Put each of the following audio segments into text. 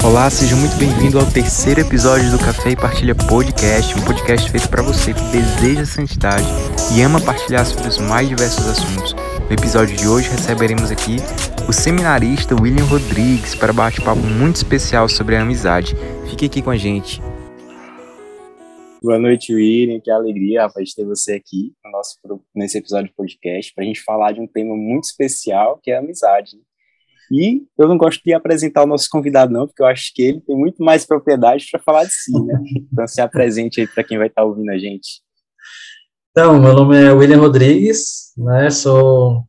Olá, seja muito bem-vindo ao terceiro episódio do Café e Partilha Podcast, um podcast feito para você que deseja santidade e ama partilhar sobre os mais diversos assuntos. No episódio de hoje receberemos aqui o seminarista William Rodrigues para bate-papo muito especial sobre a amizade. Fique aqui com a gente. Boa noite, William. Que alegria, rapaz, de ter você aqui nesse episódio de podcast para a gente falar de um tema muito especial, que é a amizade. E eu não gosto de apresentar o nosso convidado, não, porque eu acho que ele tem muito mais propriedade para falar de si, né? Então, se apresente aí para quem vai estar ouvindo a gente. Então, meu nome é William Rodrigues, né? Sou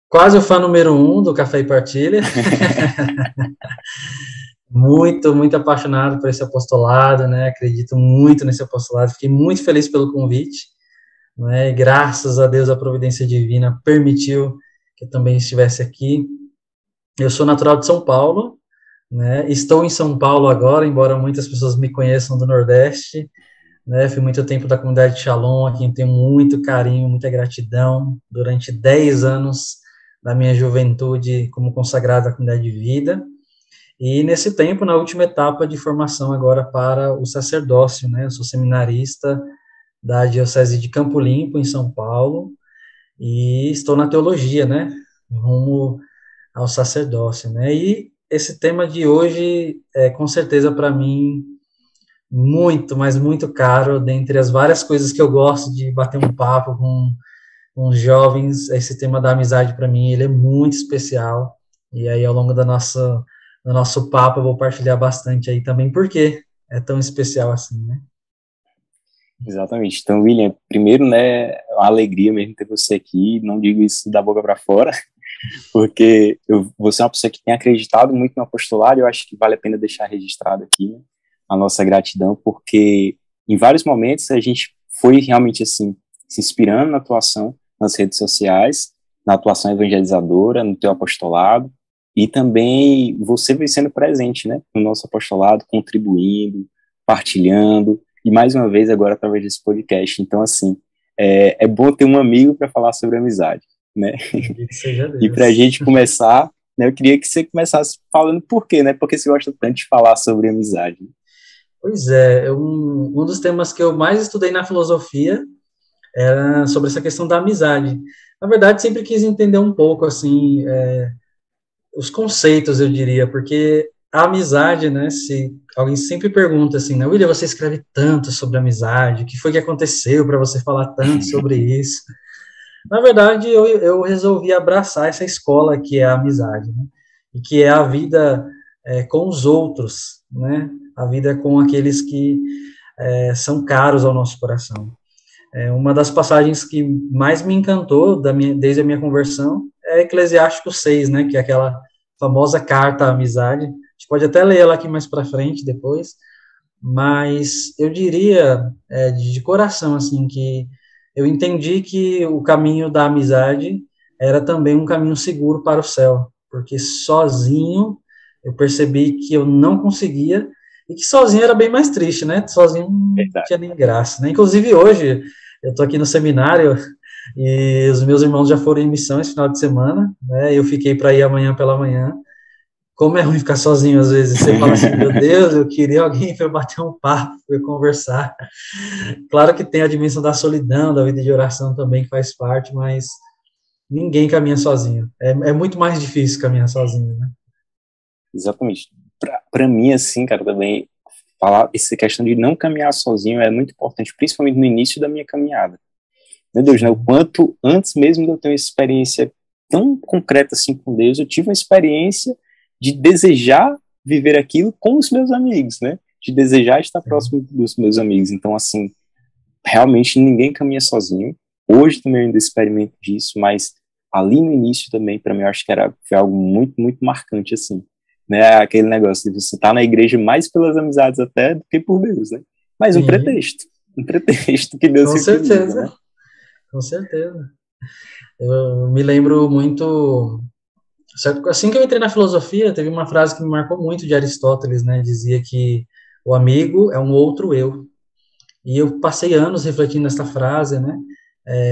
quase o fã número 1 do Café e Partilha. Muito apaixonado por esse apostolado, né? Acredito muito nesse apostolado. Fiquei muito feliz pelo convite, né? E graças a Deus a providência divina permitiu que eu também estivesse aqui. Eu sou natural de São Paulo, né? Estou em São Paulo agora, embora muitas pessoas me conheçam do Nordeste, né? Fui muito tempo da comunidade de Shalom, a quem tenho muito carinho, muita gratidão, durante 10 anos da minha juventude como consagrado à comunidade de vida, e nesse tempo, na última etapa de formação agora para o sacerdócio, né? Eu sou seminarista da Diocese de Campo Limpo, em São Paulo, e estou na teologia, né? Rumo ao sacerdócio, né? E esse tema de hoje é, com certeza, para mim, muito, mas muito caro, dentre as várias coisas que eu gosto de bater um papo com os jovens. Esse tema da amizade, para mim, ele é muito especial, e aí, ao longo do nosso papo, eu vou partilhar bastante aí também, porque é tão especial assim, né? Exatamente. Então, William, primeiro, né, é uma alegria mesmo ter você aqui, não digo isso da boca para fora, porque você é uma pessoa que tem acreditado muito no apostolado. Eu acho que vale a pena deixar registrado aqui, né, a nossa gratidão, porque em vários momentos a gente foi realmente assim, se inspirando na atuação nas redes sociais, na atuação evangelizadora, no teu apostolado, e também você vem sendo presente, né, no nosso apostolado, contribuindo, partilhando, e mais uma vez agora através desse podcast. Então, assim, é bom ter um amigo para falar sobre amizade, né? E para a gente começar, né, eu queria que você começasse falando por quê, né? Por que você gosta tanto de falar sobre amizade? Pois é, um dos temas que eu mais estudei na filosofia era sobre essa questão da amizade. Na verdade, sempre quis entender um pouco, assim, os conceitos, eu diria, porque a amizade, né, se alguém sempre pergunta assim, né, William, você escreve tanto sobre amizade, o que foi que aconteceu para você falar tanto sobre isso? Na verdade, eu resolvi abraçar essa escola que é a amizade, né? E que é a vida com os outros, né? A vida com aqueles que são caros ao nosso coração. Uma das passagens que mais me encantou desde a minha conversão é Eclesiástico 6, né? Que é aquela famosa carta à amizade. A gente pode até ler ela aqui mais para frente depois, mas eu diria de coração assim que eu entendi que o caminho da amizade era também um caminho seguro para o céu, porque sozinho eu percebi que eu não conseguia, e que sozinho era bem mais triste, né? Sozinho não tinha nem graça, né? Inclusive hoje, eu estou aqui no seminário, e os meus irmãos já foram em missão esse final de semana, né? Eu fiquei para ir amanhã pela manhã. Como é ruim ficar sozinho às vezes, você fala assim, meu Deus, eu queria alguém para bater um papo, para conversar. Claro que tem a dimensão da solidão, da vida de oração também, que faz parte, mas ninguém caminha sozinho. É muito mais difícil caminhar sozinho, né? Exatamente. Para mim, assim, cara, também falar essa questão de não caminhar sozinho é muito importante, principalmente no início da minha caminhada. Meu Deus, né? O quanto antes mesmo de eu ter uma experiência tão concreta assim com Deus, eu tive uma experiência de desejar viver aquilo com os meus amigos, né? De desejar estar próximo dos meus amigos. Então, assim, realmente ninguém caminha sozinho. Hoje também eu ainda experimento disso, mas ali no início também, para mim, eu acho que foi algo muito marcante, assim, né? Aquele negócio de você estar na igreja mais pelas amizades até do que por Deus, né? Mas um pretexto que Deus se utiliza, certeza, né? Com certeza. Eu me lembro muito... Assim que eu entrei na filosofia, teve uma frase que me marcou muito de Aristóteles, né? Dizia que o amigo é um outro eu. E eu passei anos refletindo nessa frase, né?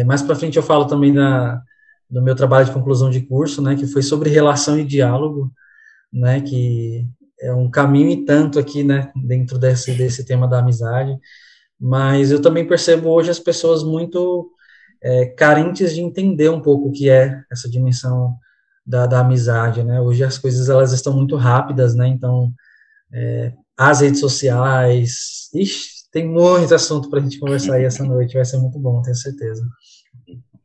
Mais para frente eu falo também do meu trabalho de conclusão de curso, né, que foi sobre relação e diálogo, né, que é um caminho e tanto aqui, né, dentro desse tema da amizade, mas eu também percebo hoje as pessoas muito carentes de entender um pouco o que é essa dimensão da amizade, né, hoje as coisas elas estão muito rápidas, né, então as redes sociais, ixi, tem muito assunto para a gente conversar aí essa noite, vai ser muito bom, tenho certeza.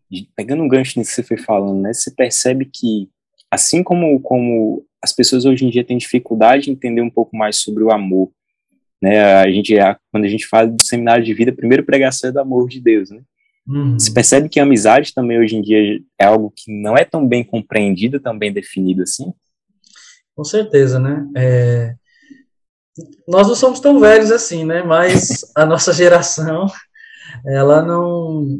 E pegando um gancho nisso que você foi falando, né, você percebe que, assim como as pessoas hoje em dia têm dificuldade de entender um pouco mais sobre o amor, né, quando a gente fala do seminário de vida, a primeira pregação é do amor de Deus, né? Você Uhum. percebe que a amizade também hoje em dia é algo que não é tão bem compreendido, tão bem definido assim? Com certeza, né? Nós não somos tão velhos assim, né? Mas a nossa geração, ela não,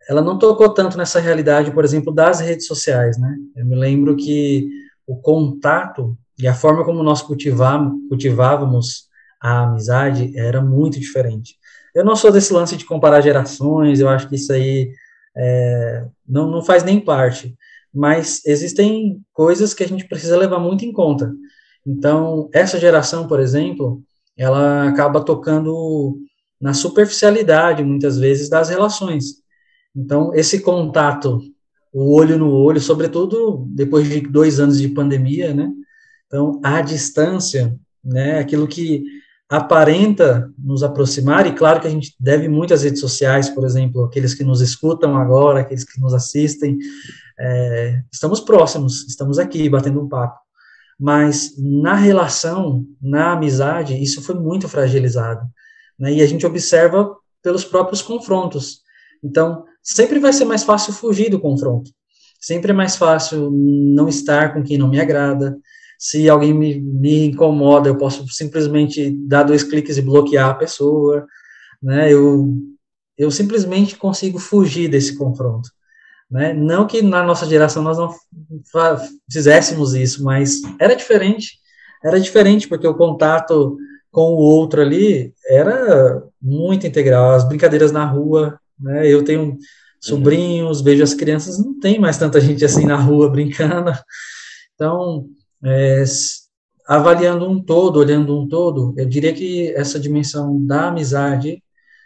ela não tocou tanto nessa realidade, por exemplo, das redes sociais, né? Eu me lembro que o contato e a forma como nós cultivávamos a amizade era muito diferente. Eu não sou desse lance de comparar gerações, eu acho que isso aí não faz nem parte. Mas existem coisas que a gente precisa levar muito em conta. Então, essa geração, por exemplo, ela acaba tocando na superficialidade, muitas vezes, das relações. Então, esse contato, o olho no olho, sobretudo depois de 2 anos de pandemia, né? Então, à distância, né? Aquilo que aparenta nos aproximar, e claro que a gente deve muito às redes sociais, por exemplo, aqueles que nos escutam agora, aqueles que nos assistem, estamos próximos, estamos aqui batendo um papo. Mas na relação, na amizade, isso foi muito fragilizado, né? E a gente observa pelos próprios confrontos. Então, sempre vai ser mais fácil fugir do confronto. Sempre é mais fácil não estar com quem não me agrada. Se alguém me incomoda, eu posso simplesmente dar 2 cliques e bloquear a pessoa, né? Eu simplesmente consigo fugir desse confronto, né? Não que na nossa geração nós não fizéssemos isso, mas era diferente porque o contato com o outro ali era muito integral, as brincadeiras na rua, né? Eu tenho Uhum. sobrinhos, vejo as crianças, não tem mais tanta gente assim na rua brincando, então, é, avaliando um todo, olhando um todo, eu diria que essa dimensão da amizade.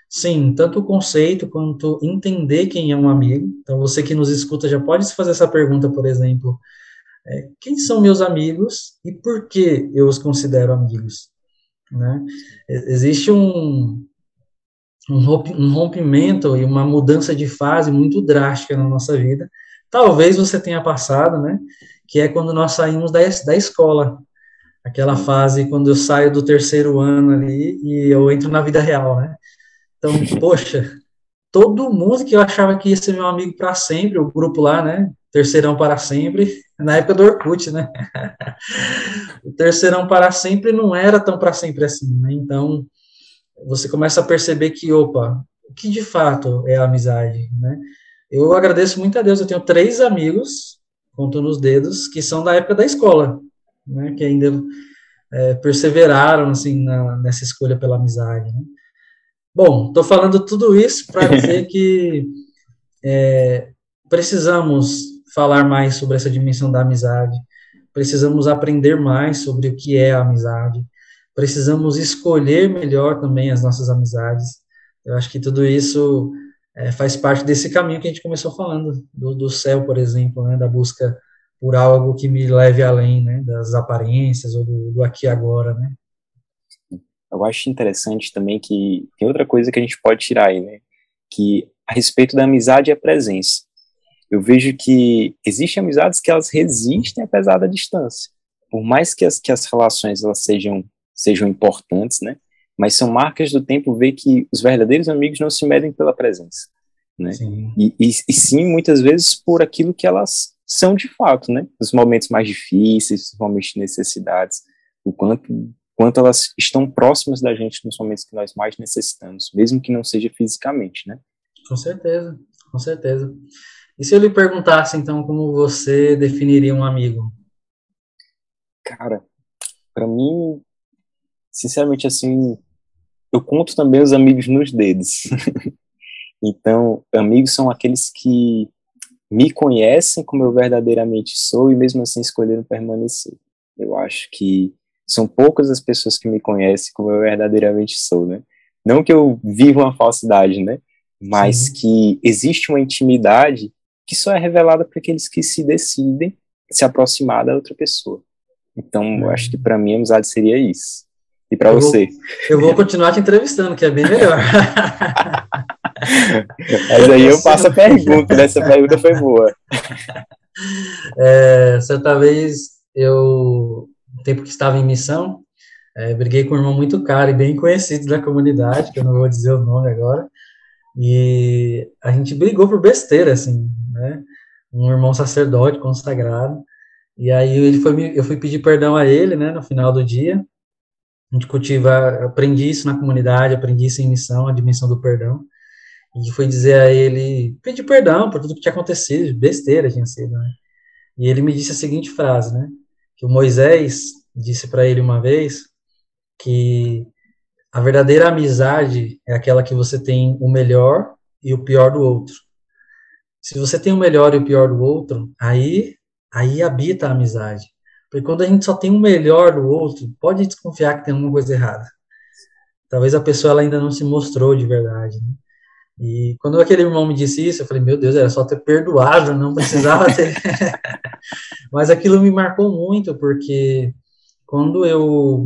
Sim, tanto o conceito quanto entender quem é um amigo. Então, você que nos escuta já pode se fazer essa pergunta, por exemplo: quem são meus amigos e por que eu os considero amigos? Né? Existe um rompimento e uma mudança de fase muito drástica na nossa vida. Talvez você tenha passado, né? Que é quando nós saímos da escola. Aquela Sim. fase quando eu saio do terceiro ano ali e eu entro na vida real, né? Então, poxa, todo mundo que eu achava que ia ser meu amigo para sempre, o grupo lá, né? Terceirão para sempre, na época do Orkut, né? O terceirão para sempre não era tão para sempre assim, né? Então, você começa a perceber que, opa, o que de fato é a amizade, né? Eu agradeço muito a Deus, eu tenho 3 amigos, conto nos dedos, que são da época da escola, né? Que ainda perseveraram, assim, nessa escolha pela amizade, né? Bom, estou falando tudo isso para dizer que precisamos falar mais sobre essa dimensão da amizade, precisamos aprender mais sobre o que é a amizade, precisamos escolher melhor também as nossas amizades. Eu acho que tudo isso faz parte desse caminho que a gente começou falando, do céu, por exemplo, né, da busca por algo que me leve além, né, das aparências ou do aqui e agora, né? Eu acho interessante também que tem outra coisa que a gente pode tirar aí, né? Que a respeito da amizade e a presença. Eu vejo que existem amizades que elas resistem apesar da distância. Por mais que as relações elas sejam importantes, né? Mas são marcas do tempo ver que os verdadeiros amigos não se medem pela presença, né? Sim, E sim, muitas vezes, por aquilo que elas são de fato, né? Nos momentos mais difíceis, nos momentos de necessidades, o quanto elas estão próximas da gente nos momentos que nós mais necessitamos, mesmo que não seja fisicamente, né? com certeza, com certeza. E se eu lhe perguntasse, então, como você definiria um amigo? Cara, para mim, sinceramente, assim, eu conto também os amigos nos dedos. Então, amigos são aqueles que me conhecem como eu verdadeiramente sou e mesmo assim escolheram permanecer. Eu acho que são poucas as pessoas que me conhecem como eu verdadeiramente sou, né? Não que eu viva uma falsidade, né? Mas Sim. que existe uma intimidade que só é revelada para aqueles que se decidem se aproximar da outra pessoa. Então, eu acho que para mim a amizade seria isso. E para você? Eu vou continuar te entrevistando, que é bem melhor. Mas aí eu passo a pergunta, né? Essa pergunta foi boa. Certa vez, no tempo que estava em missão, briguei com um irmão muito caro e bem conhecido da comunidade, que eu não vou dizer o nome agora, e a gente brigou por besteira, assim, né? Um irmão sacerdote consagrado, e aí eu fui pedir perdão a ele, né, no final do dia. A gente cultiva, aprendi isso na comunidade, aprendi isso em missão, a dimensão do perdão. E fui dizer a ele, pedir perdão por tudo que tinha acontecido, besteira tinha sido, né? E ele me disse a seguinte frase, né? Que o Moisés disse para ele uma vez que a verdadeira amizade é aquela que você tem o melhor e o pior do outro. Se você tem o melhor e o pior do outro, aí habita a amizade. Porque quando a gente só tem o melhor do outro, pode desconfiar que tem alguma coisa errada. Talvez a pessoa ela ainda não se mostrou de verdade, né? E quando aquele irmão me disse isso, eu falei, meu Deus, era só ter perdoado, não precisava ter. Mas aquilo me marcou muito, porque quando eu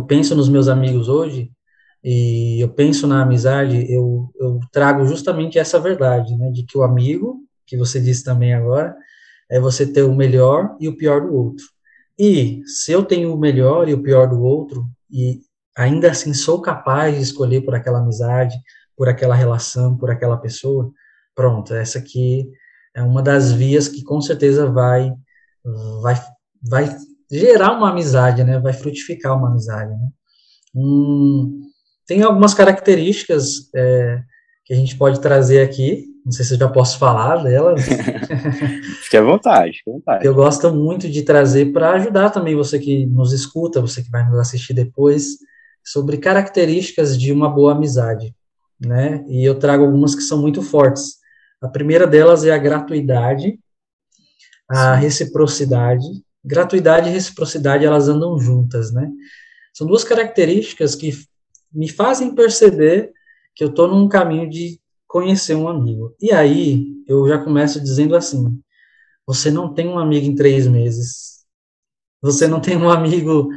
penso nos meus amigos hoje, e eu penso na amizade, eu trago justamente essa verdade, né, de que o amigo, que você disse também agora, é você ter o melhor e o pior do outro. E se eu tenho o melhor e o pior do outro, e ainda assim sou capaz de escolher por aquela amizade, por aquela relação, por aquela pessoa, pronto, essa aqui é uma das vias que com certeza vai, vai gerar uma amizade, né? Vai frutificar uma amizade, né? Tem algumas características que a gente pode trazer aqui, não sei se eu já posso falar delas. Fique à vontade, fique à vontade. Eu gosto muito de trazer para ajudar também você que nos escuta, você que vai nos assistir depois, sobre características de uma boa amizade, né? E eu trago algumas que são muito fortes. A primeira delas é a gratuidade, a reciprocidade. Gratuidade e reciprocidade, elas andam juntas, né? São duas características que me fazem perceber que eu estou num caminho de conhecer um amigo. E aí, eu já começo dizendo assim, você não tem um amigo em 3 meses, você não tem um amigo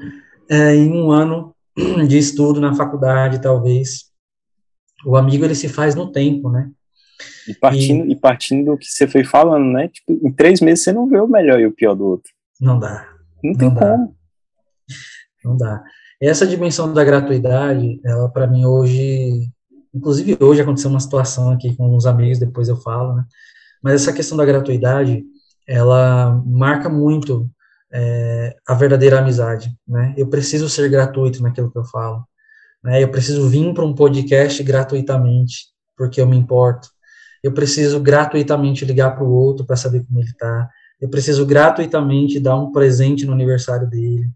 em 1 ano de estudo na faculdade, talvez. O amigo, ele se faz no tempo, né? E partindo do que você foi falando, né? Tipo, em 3 meses você não vê o melhor e o pior do outro. Não dá. Não tem como. Não dá. Essa dimensão da gratuidade, ela para mim hoje, inclusive hoje aconteceu uma situação aqui com uns amigos, depois eu falo, né? Mas essa questão da gratuidade, ela marca muito a verdadeira amizade, né? Eu preciso ser gratuito naquilo que eu falo, né? Eu preciso vir para um podcast gratuitamente, porque eu me importo. Eu preciso gratuitamente ligar para o outro para saber como ele está. Eu preciso gratuitamente dar um presente no aniversário dele.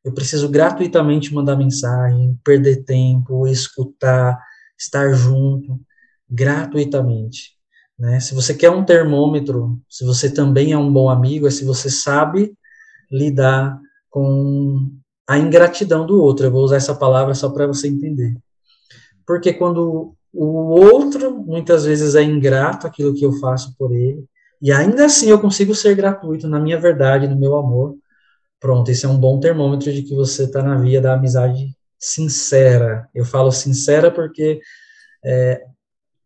Eu preciso gratuitamente mandar mensagem, perder tempo, escutar, estar junto, gratuitamente, né? Se você quer um termômetro, se você também é um bom amigo, é se você sabe lidar com a ingratidão do outro. Eu vou usar essa palavra só para você entender. Porque quando o outro, muitas vezes, é ingrato aquilo que eu faço por ele, e ainda assim eu consigo ser gratuito na minha verdade, no meu amor, pronto, esse é um bom termômetro de que você está na via da amizade sincera. Eu falo sincera porque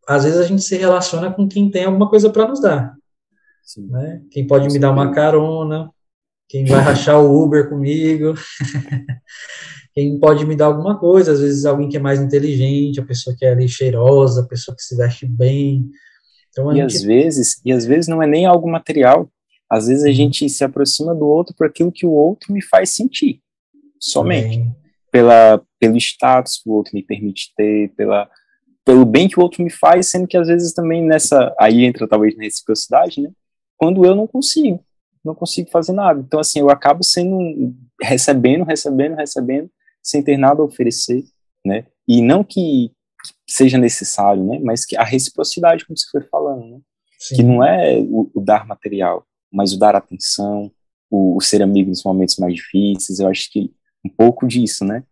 às vezes a gente se relaciona com quem tem alguma coisa para nos dar. Sim, né? Quem pode me dar uma carona, quem vai rachar o Uber comigo, quem pode me dar alguma coisa, às vezes alguém que é mais inteligente, a pessoa que é ali cheirosa, a pessoa que se veste bem. Então, às vezes não é nem algo material. Às vezes a gente se aproxima do outro por aquilo que o outro me faz sentir, somente. Pelo status que o outro me permite ter, pelo bem que o outro me faz, sendo que às vezes também aí entra talvez na reciprocidade, né? Quando eu não consigo fazer nada. Então, assim, eu acabo recebendo, sem ter nada a oferecer, né? E não que seja necessário, né? Mas que a reciprocidade, como você foi falando, né? Sim. Que não é o dar material, mas o dar atenção, o ser amigo nos momentos mais difíceis. Eu acho que um pouco disso, né?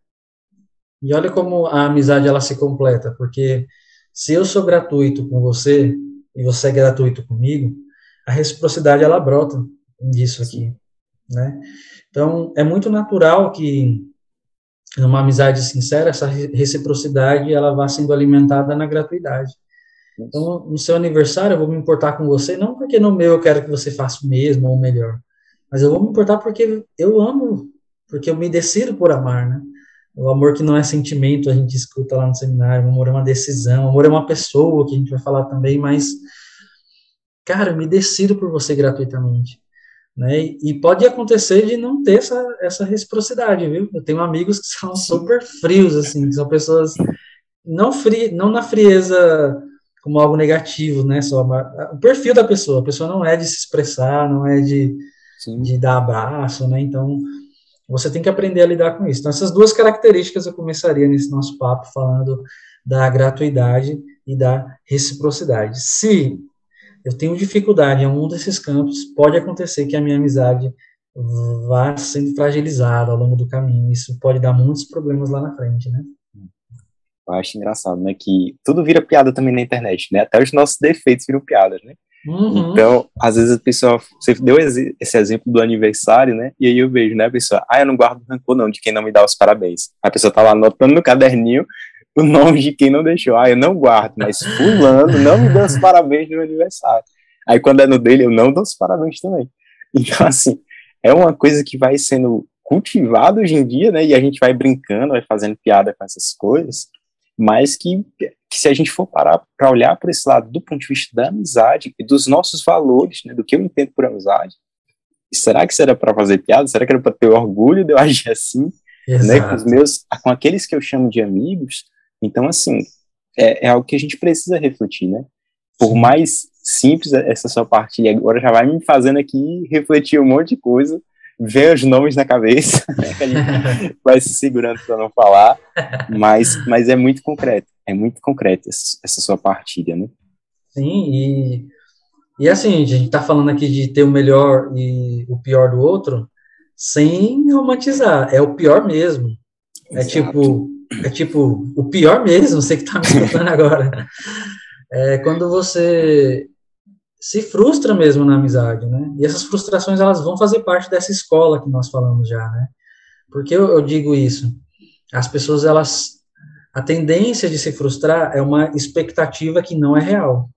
E olha como a amizade ela se completa, porque se eu sou gratuito com você e você é gratuito comigo, a reciprocidade ela brota disso aqui, né? Então, é muito natural que numa amizade sincera essa reciprocidade ela vá sendo alimentada na gratuidade. Então, no seu aniversário eu vou me importar com você, não porque no meu eu quero que você faça o mesmo ou melhor, mas eu vou me importar porque eu amo, porque eu me decido por amar, né? O amor que não é sentimento, a gente escuta lá no seminário, o amor é uma decisão, o amor é uma pessoa, que a gente vai falar também, mas, cara, eu me decido por você gratuitamente, né? E pode acontecer de não ter essa reciprocidade, viu? Eu tenho amigos que são super frios, assim, que são pessoas não na frieza como algo negativo, né? Só o perfil da pessoa. A pessoa não é de se expressar, não é de dar abraço, né? Então, você tem que aprender a lidar com isso. Então, essas duas características eu começaria nesse nosso papo falando da gratuidade e da reciprocidade. Se eu tenho dificuldade em algum desses campos, pode acontecer que a minha amizade vá sendo fragilizada ao longo do caminho. Isso pode dar muitos problemas lá na frente, né? Eu acho engraçado, né, que tudo vira piada também na internet, né, até os nossos defeitos viram piadas, né. Uhum. Então, às vezes a pessoa, você deu esse exemplo do aniversário, né, e aí eu vejo, né, a pessoa, eu não guardo rancor não, de quem não me dá os parabéns. A pessoa tá lá anotando no caderninho o nome de quem não deixou, eu não guardo, mas fulano não me deu os parabéns no meu aniversário. Aí quando é no dele, eu não dou os parabéns também. Então, assim, é uma coisa que vai sendo cultivada hoje em dia, né, e a gente vai brincando, vai fazendo piada com essas coisas, mas que se a gente for parar para olhar por esse lado do ponto de vista da amizade e dos nossos valores, né, do que eu entendo por amizade, será que isso era para fazer piada? Será que era para ter orgulho de eu agir assim, né, com aqueles que eu chamo de amigos? Então, assim, é algo que a gente precisa refletir, né? Por Sim. mais simples essa sua partilha agora já vai me fazendo aqui refletir um monte de coisa, ver os nomes na cabeça, que a gente vai se segurando para não falar, mas é muito concreto essa sua partilha, né? Sim, e assim, a gente tá falando aqui de ter o melhor e o pior do outro, sem romantizar, é o pior mesmo. É tipo, o pior mesmo, você que tá me escutando agora. É quando você se frustra mesmo na amizade, né? E essas frustrações, elas vão fazer parte dessa escola que nós falamos já, né? Por que eu digo isso? As pessoas, a tendência de se frustrar é uma expectativa que não é real.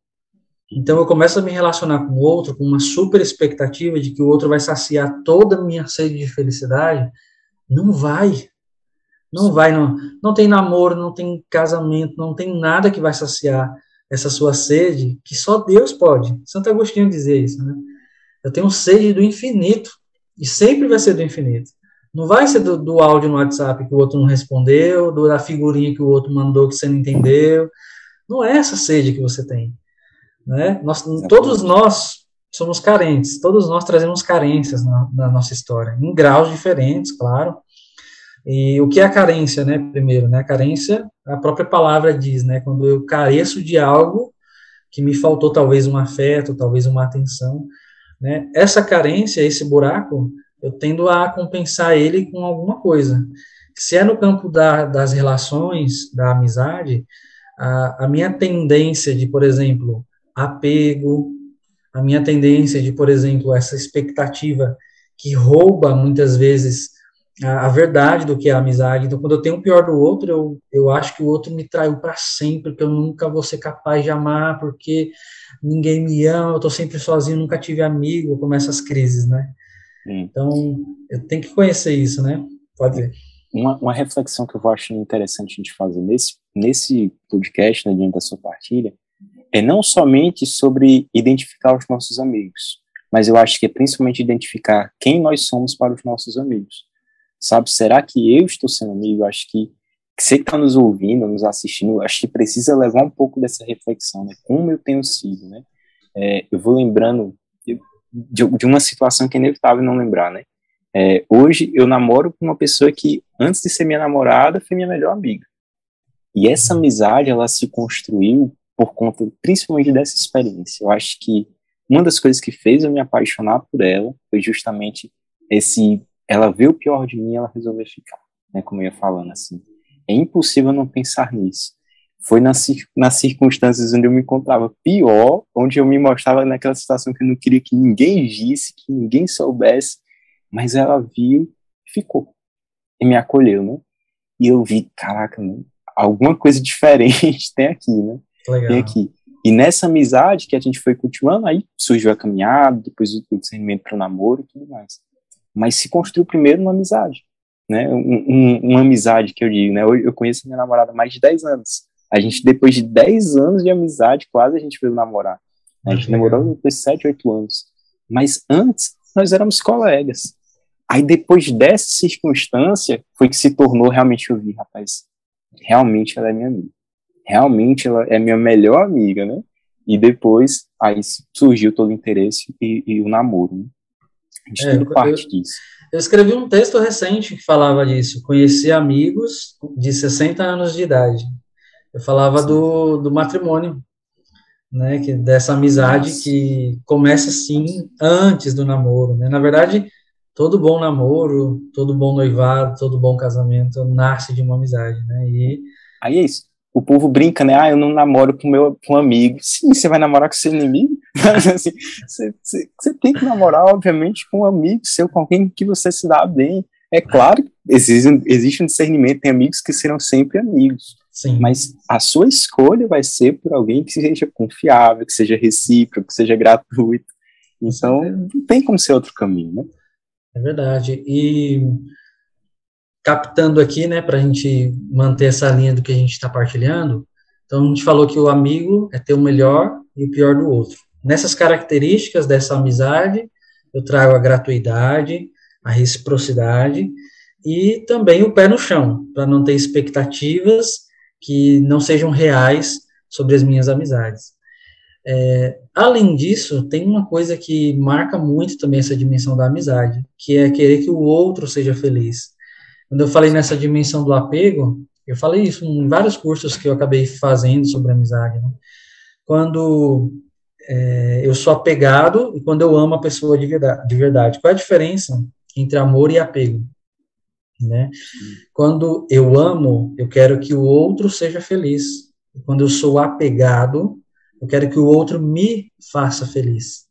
Então eu começo a me relacionar com o outro com uma super expectativa de que o outro vai saciar toda a minha sede de felicidade. Não vai. Não vai, não tem namoro, não tem casamento, não tem nada que vai saciar essa sua sede, que só Deus pode. Santo Agostinho dizia isso, né? Eu tenho sede do infinito, e sempre vai ser do infinito. Não vai ser do áudio no WhatsApp que o outro não respondeu, da figurinha que o outro mandou que você não entendeu. Não é essa sede que você tem, né? Todos nós somos carentes, todos nós trazemos carências na nossa história, em graus diferentes, claro. E o que é a carência, né? Primeiro, né? A carência, a própria palavra diz, né? Quando eu careço de algo que me faltou, talvez um afeto, talvez uma atenção, né? Essa carência, esse buraco, eu tendo a compensar ele com alguma coisa. Se é no campo das relações, da amizade, a minha tendência de, por exemplo, apego, a minha tendência de, por exemplo, essa expectativa que rouba muitas vezes a verdade do que é a amizade. Então, quando eu tenho o pior do outro, eu acho que o outro me traiu para sempre, que eu nunca vou ser capaz de amar, porque ninguém me ama, eu estou sempre sozinho, nunca tive amigo, começa as crises, né? Então, eu tenho que conhecer isso, né? Pode ver. Uma reflexão que eu vou achando interessante a gente fazer nesse podcast, né, diante da sua partilha, é não somente sobre identificar os nossos amigos, mas eu acho que é principalmente identificar quem nós somos para os nossos amigos. Sabe, será que eu estou sendo amigo? Eu acho que você que está nos ouvindo, nos assistindo, acho que precisa levar um pouco dessa reflexão, né? Como eu tenho sido, né? Eu vou lembrando de uma situação que é inevitável não lembrar, né? Hoje eu namoro com uma pessoa que, antes de ser minha namorada, foi minha melhor amiga. E essa amizade, ela se construiu por conta, principalmente dessa experiência. Eu acho que uma das coisas que fez eu me apaixonar por ela foi justamente ela vê o pior de mim e ela resolveu ficar, né, como eu ia falando, assim. É impossível não pensar nisso. Foi nas circunstâncias onde eu me encontrava pior, onde eu me mostrava naquela situação que eu não queria que ninguém visse, que ninguém soubesse, mas ela viu e ficou. E me acolheu, né? E eu vi, caraca, né? Alguma coisa diferente tem aqui, né? Legal. Tem aqui. E nessa amizade que a gente foi cultivando, aí surgiu a caminhada, depois o discernimento para o namoro e tudo mais. Mas se construiu primeiro uma amizade, né? Uma amizade que eu digo, né? Eu conheço minha namorada há mais de 10 anos. A gente, depois de 10 anos de amizade, quase a gente veio namorar. A gente namorou depois de 7, 8 anos. Mas antes, nós éramos colegas. Aí depois dessa circunstância, foi que se tornou realmente, eu vi, rapaz, realmente ela é minha amiga. Realmente ela é minha melhor amiga, né? E depois, aí surgiu todo o interesse e o namoro, né? A gente tudo parte disso. Eu escrevi um texto recente que falava disso. Conheci amigos de 60 anos de idade. Eu falava do matrimônio, né? Dessa amizade que começa, assim, antes do namoro, né? Na verdade, todo bom namoro, todo bom noivado, todo bom casamento nasce de uma amizade, né? E aí é isso. O povo brinca, né? Eu não namoro com um amigo. Sim, você vai namorar com seu inimigo? Assim, você tem que namorar, obviamente, com um amigo seu, com alguém que você se dá bem. É claro que existe um discernimento, tem amigos que serão sempre amigos. Sim. Mas a sua escolha vai ser por alguém que seja confiável, que seja recíproco, que seja gratuito. Então, não tem como ser outro caminho, né? É verdade. E captando aqui, né, para a gente manter essa linha do que a gente está partilhando, então a gente falou que o amigo é ter o melhor e o pior do outro. Nessas características dessa amizade, eu trago a gratuidade, a reciprocidade e também o pé no chão, para não ter expectativas que não sejam reais sobre as minhas amizades. Além disso, tem uma coisa que marca muito também essa dimensão da amizade, que é querer que o outro seja feliz. Quando eu falei nessa dimensão do apego, eu falei isso em vários cursos que eu acabei fazendo sobre amizade, né? Quando eu sou apegado e quando eu amo a pessoa de verdade. Qual é a diferença entre amor e apego? Né? Quando eu amo, eu quero que o outro seja feliz. E quando eu sou apegado, eu quero que o outro me faça feliz.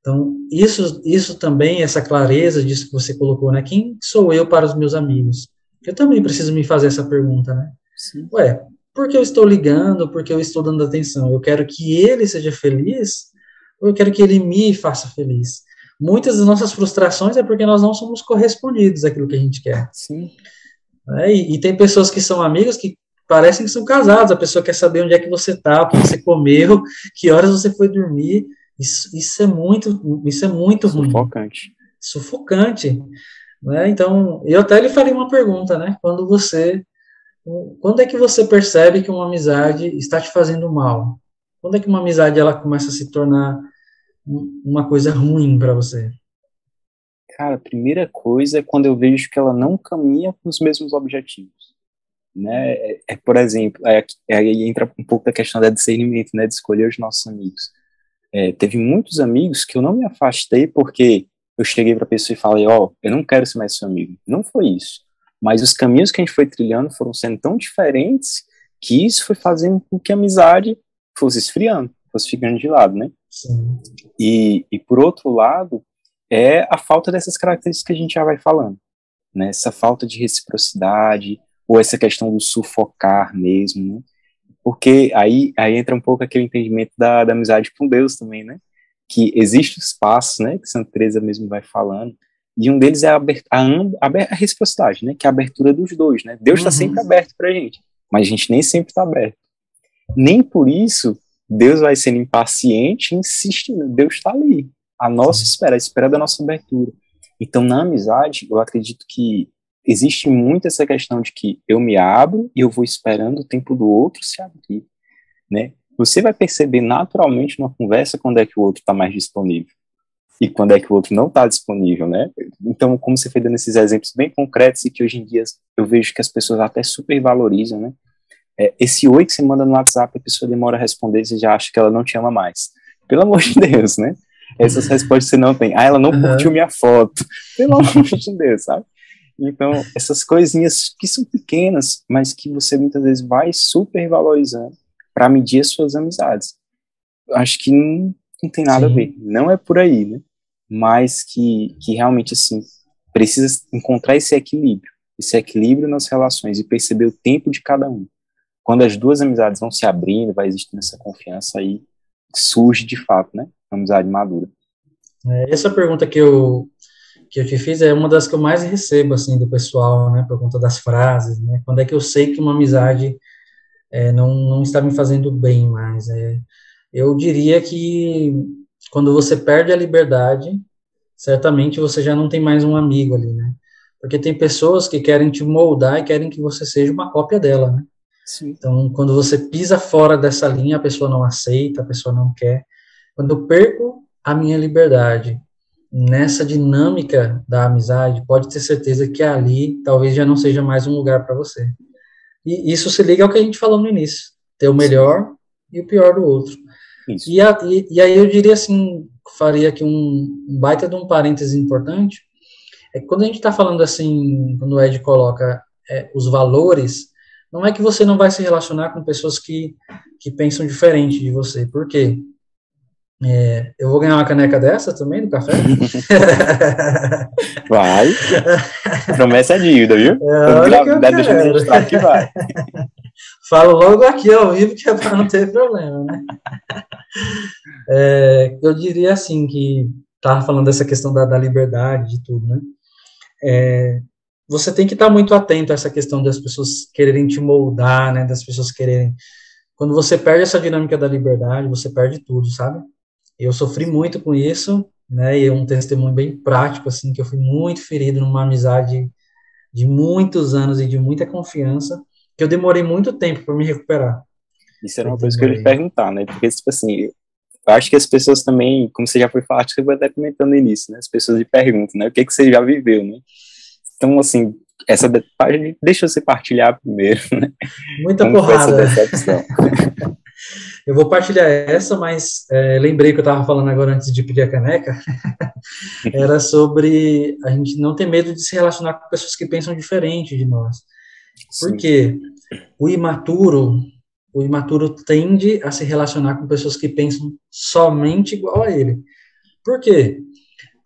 Então, isso também, essa clareza disso que você colocou, né? Quem sou eu para os meus amigos? Eu também preciso me fazer essa pergunta, né? Sim. Ué, por que eu estou ligando? Por que eu estou dando atenção? Eu quero que ele seja feliz ou eu quero que ele me faça feliz? Muitas das nossas frustrações é porque nós não somos correspondidos àquilo que a gente quer. Sim. E tem pessoas que são amigas que parecem que são casados, a pessoa quer saber onde é que você está, o que você comeu, que horas você foi dormir. Isso é muito ruim. Sufocante. Né? Então, eu até lhe faria uma pergunta, né? Quando é que você percebe que uma amizade está te fazendo mal? Quando é que uma amizade ela começa a se tornar uma coisa ruim para você? Cara, a primeira coisa é quando eu vejo que ela não caminha com os mesmos objetivos, né? Por exemplo, aí entra um pouco da questão da discernimento, né? De escolher os nossos amigos. Teve muitos amigos que eu não me afastei porque eu cheguei para a pessoa e falei, eu não quero ser mais seu amigo. Não foi isso. Mas os caminhos que a gente foi trilhando foram sendo tão diferentes que isso foi fazendo com que a amizade fosse esfriando, fosse ficando de lado, né? Sim. E por outro lado, é a falta dessas características que a gente já vai falando, né? Essa falta de reciprocidade, ou essa questão do sufocar mesmo, né? Porque aí entra um pouco aquele entendimento da amizade com Deus também, né? Que existe os passos, né? Que Santa Teresa mesmo vai falando, e um deles é a reciprocidade, né? Que é a abertura dos dois, né? Deus está sempre aberto pra gente, mas a gente nem sempre está aberto. Nem por isso Deus vai sendo impaciente e insistindo. Deus está ali, a nossa espera, a espera da nossa abertura. Então, na amizade, eu acredito que existe muito essa questão de que eu me abro e eu vou esperando o tempo do outro se abrir, né? Você vai perceber naturalmente numa conversa quando é que o outro está mais disponível e quando é que o outro não está disponível, né? Então, como você foi dando esses exemplos bem concretos e que hoje em dia eu vejo que as pessoas até supervalorizam, né? esse oi que você manda no WhatsApp, a pessoa demora a responder, você já acha que ela não te ama mais. Pelo amor de Deus, né? Essas respostas você não tem. Ah, ela não curtiu minha foto. Pelo amor de Deus, sabe? Então, essas coisinhas que são pequenas, mas que você muitas vezes vai super valorizando para medir as suas amizades. Eu acho que não tem nada a ver. Não é por aí, né? Mas que realmente, assim, precisa encontrar esse equilíbrio nas relações e perceber o tempo de cada um. Quando as duas amizades vão se abrindo, vai existindo essa confiança, aí surge de fato, né? Uma amizade madura. Essa pergunta que eu te fiz é uma das que eu mais recebo, assim, do pessoal, né? Por conta das frases, né? Quando é que eu sei que uma amizade não está me fazendo bem mais? Eu diria que quando você perde a liberdade, certamente você já não tem mais um amigo ali, né? Porque tem pessoas que querem te moldar e querem que você seja uma cópia dela, né? Sim. Então, quando você pisa fora dessa linha, a pessoa não aceita, a pessoa não quer. Quando eu perco a minha liberdade nessa dinâmica da amizade, pode ter certeza que ali talvez já não seja mais um lugar para você. E isso se liga ao que a gente falou no início, ter o melhor e o pior do outro. Isso. E aí eu diria assim, faria aqui um baita de um parêntese importante, é que quando a gente está falando assim, quando o Ed coloca os valores, não é que você não vai se relacionar com pessoas que pensam diferente de você. Por quê? Eu vou ganhar uma caneca dessa também no café? Vai. Promessa é dívida, viu? Deixa eu registrar que vai. Falo logo aqui ao vivo que é para não ter problema, né? Eu diria assim que estava falando dessa questão da liberdade, de tudo, né? Você tem que estar muito atento a essa questão das pessoas quererem te moldar, né? Das pessoas quererem... Quando você perde essa dinâmica da liberdade, você perde tudo, sabe? Eu sofri muito com isso, né? E é um testemunho bem prático, assim, que eu fui muito ferido numa amizade de muitos anos e de muita confiança, que eu demorei muito tempo para me recuperar. Isso era uma coisa que eu ia lhe perguntar, né? Porque, tipo assim, eu acho que as pessoas também, como você já foi falar, acho que você vai até comentando no início, né? As pessoas lhe perguntam, né? O que você já viveu, né? Então, assim, essa deixa você partilhar primeiro, né? Muita como porrada. Foi essa decepção? Eu vou partilhar essa, mas lembrei que eu estava falando agora antes de pedir a caneca, era sobre a gente não ter medo de se relacionar com pessoas que pensam diferente de nós. Porque o imaturo tende a se relacionar com pessoas que pensam somente igual a ele. Por quê?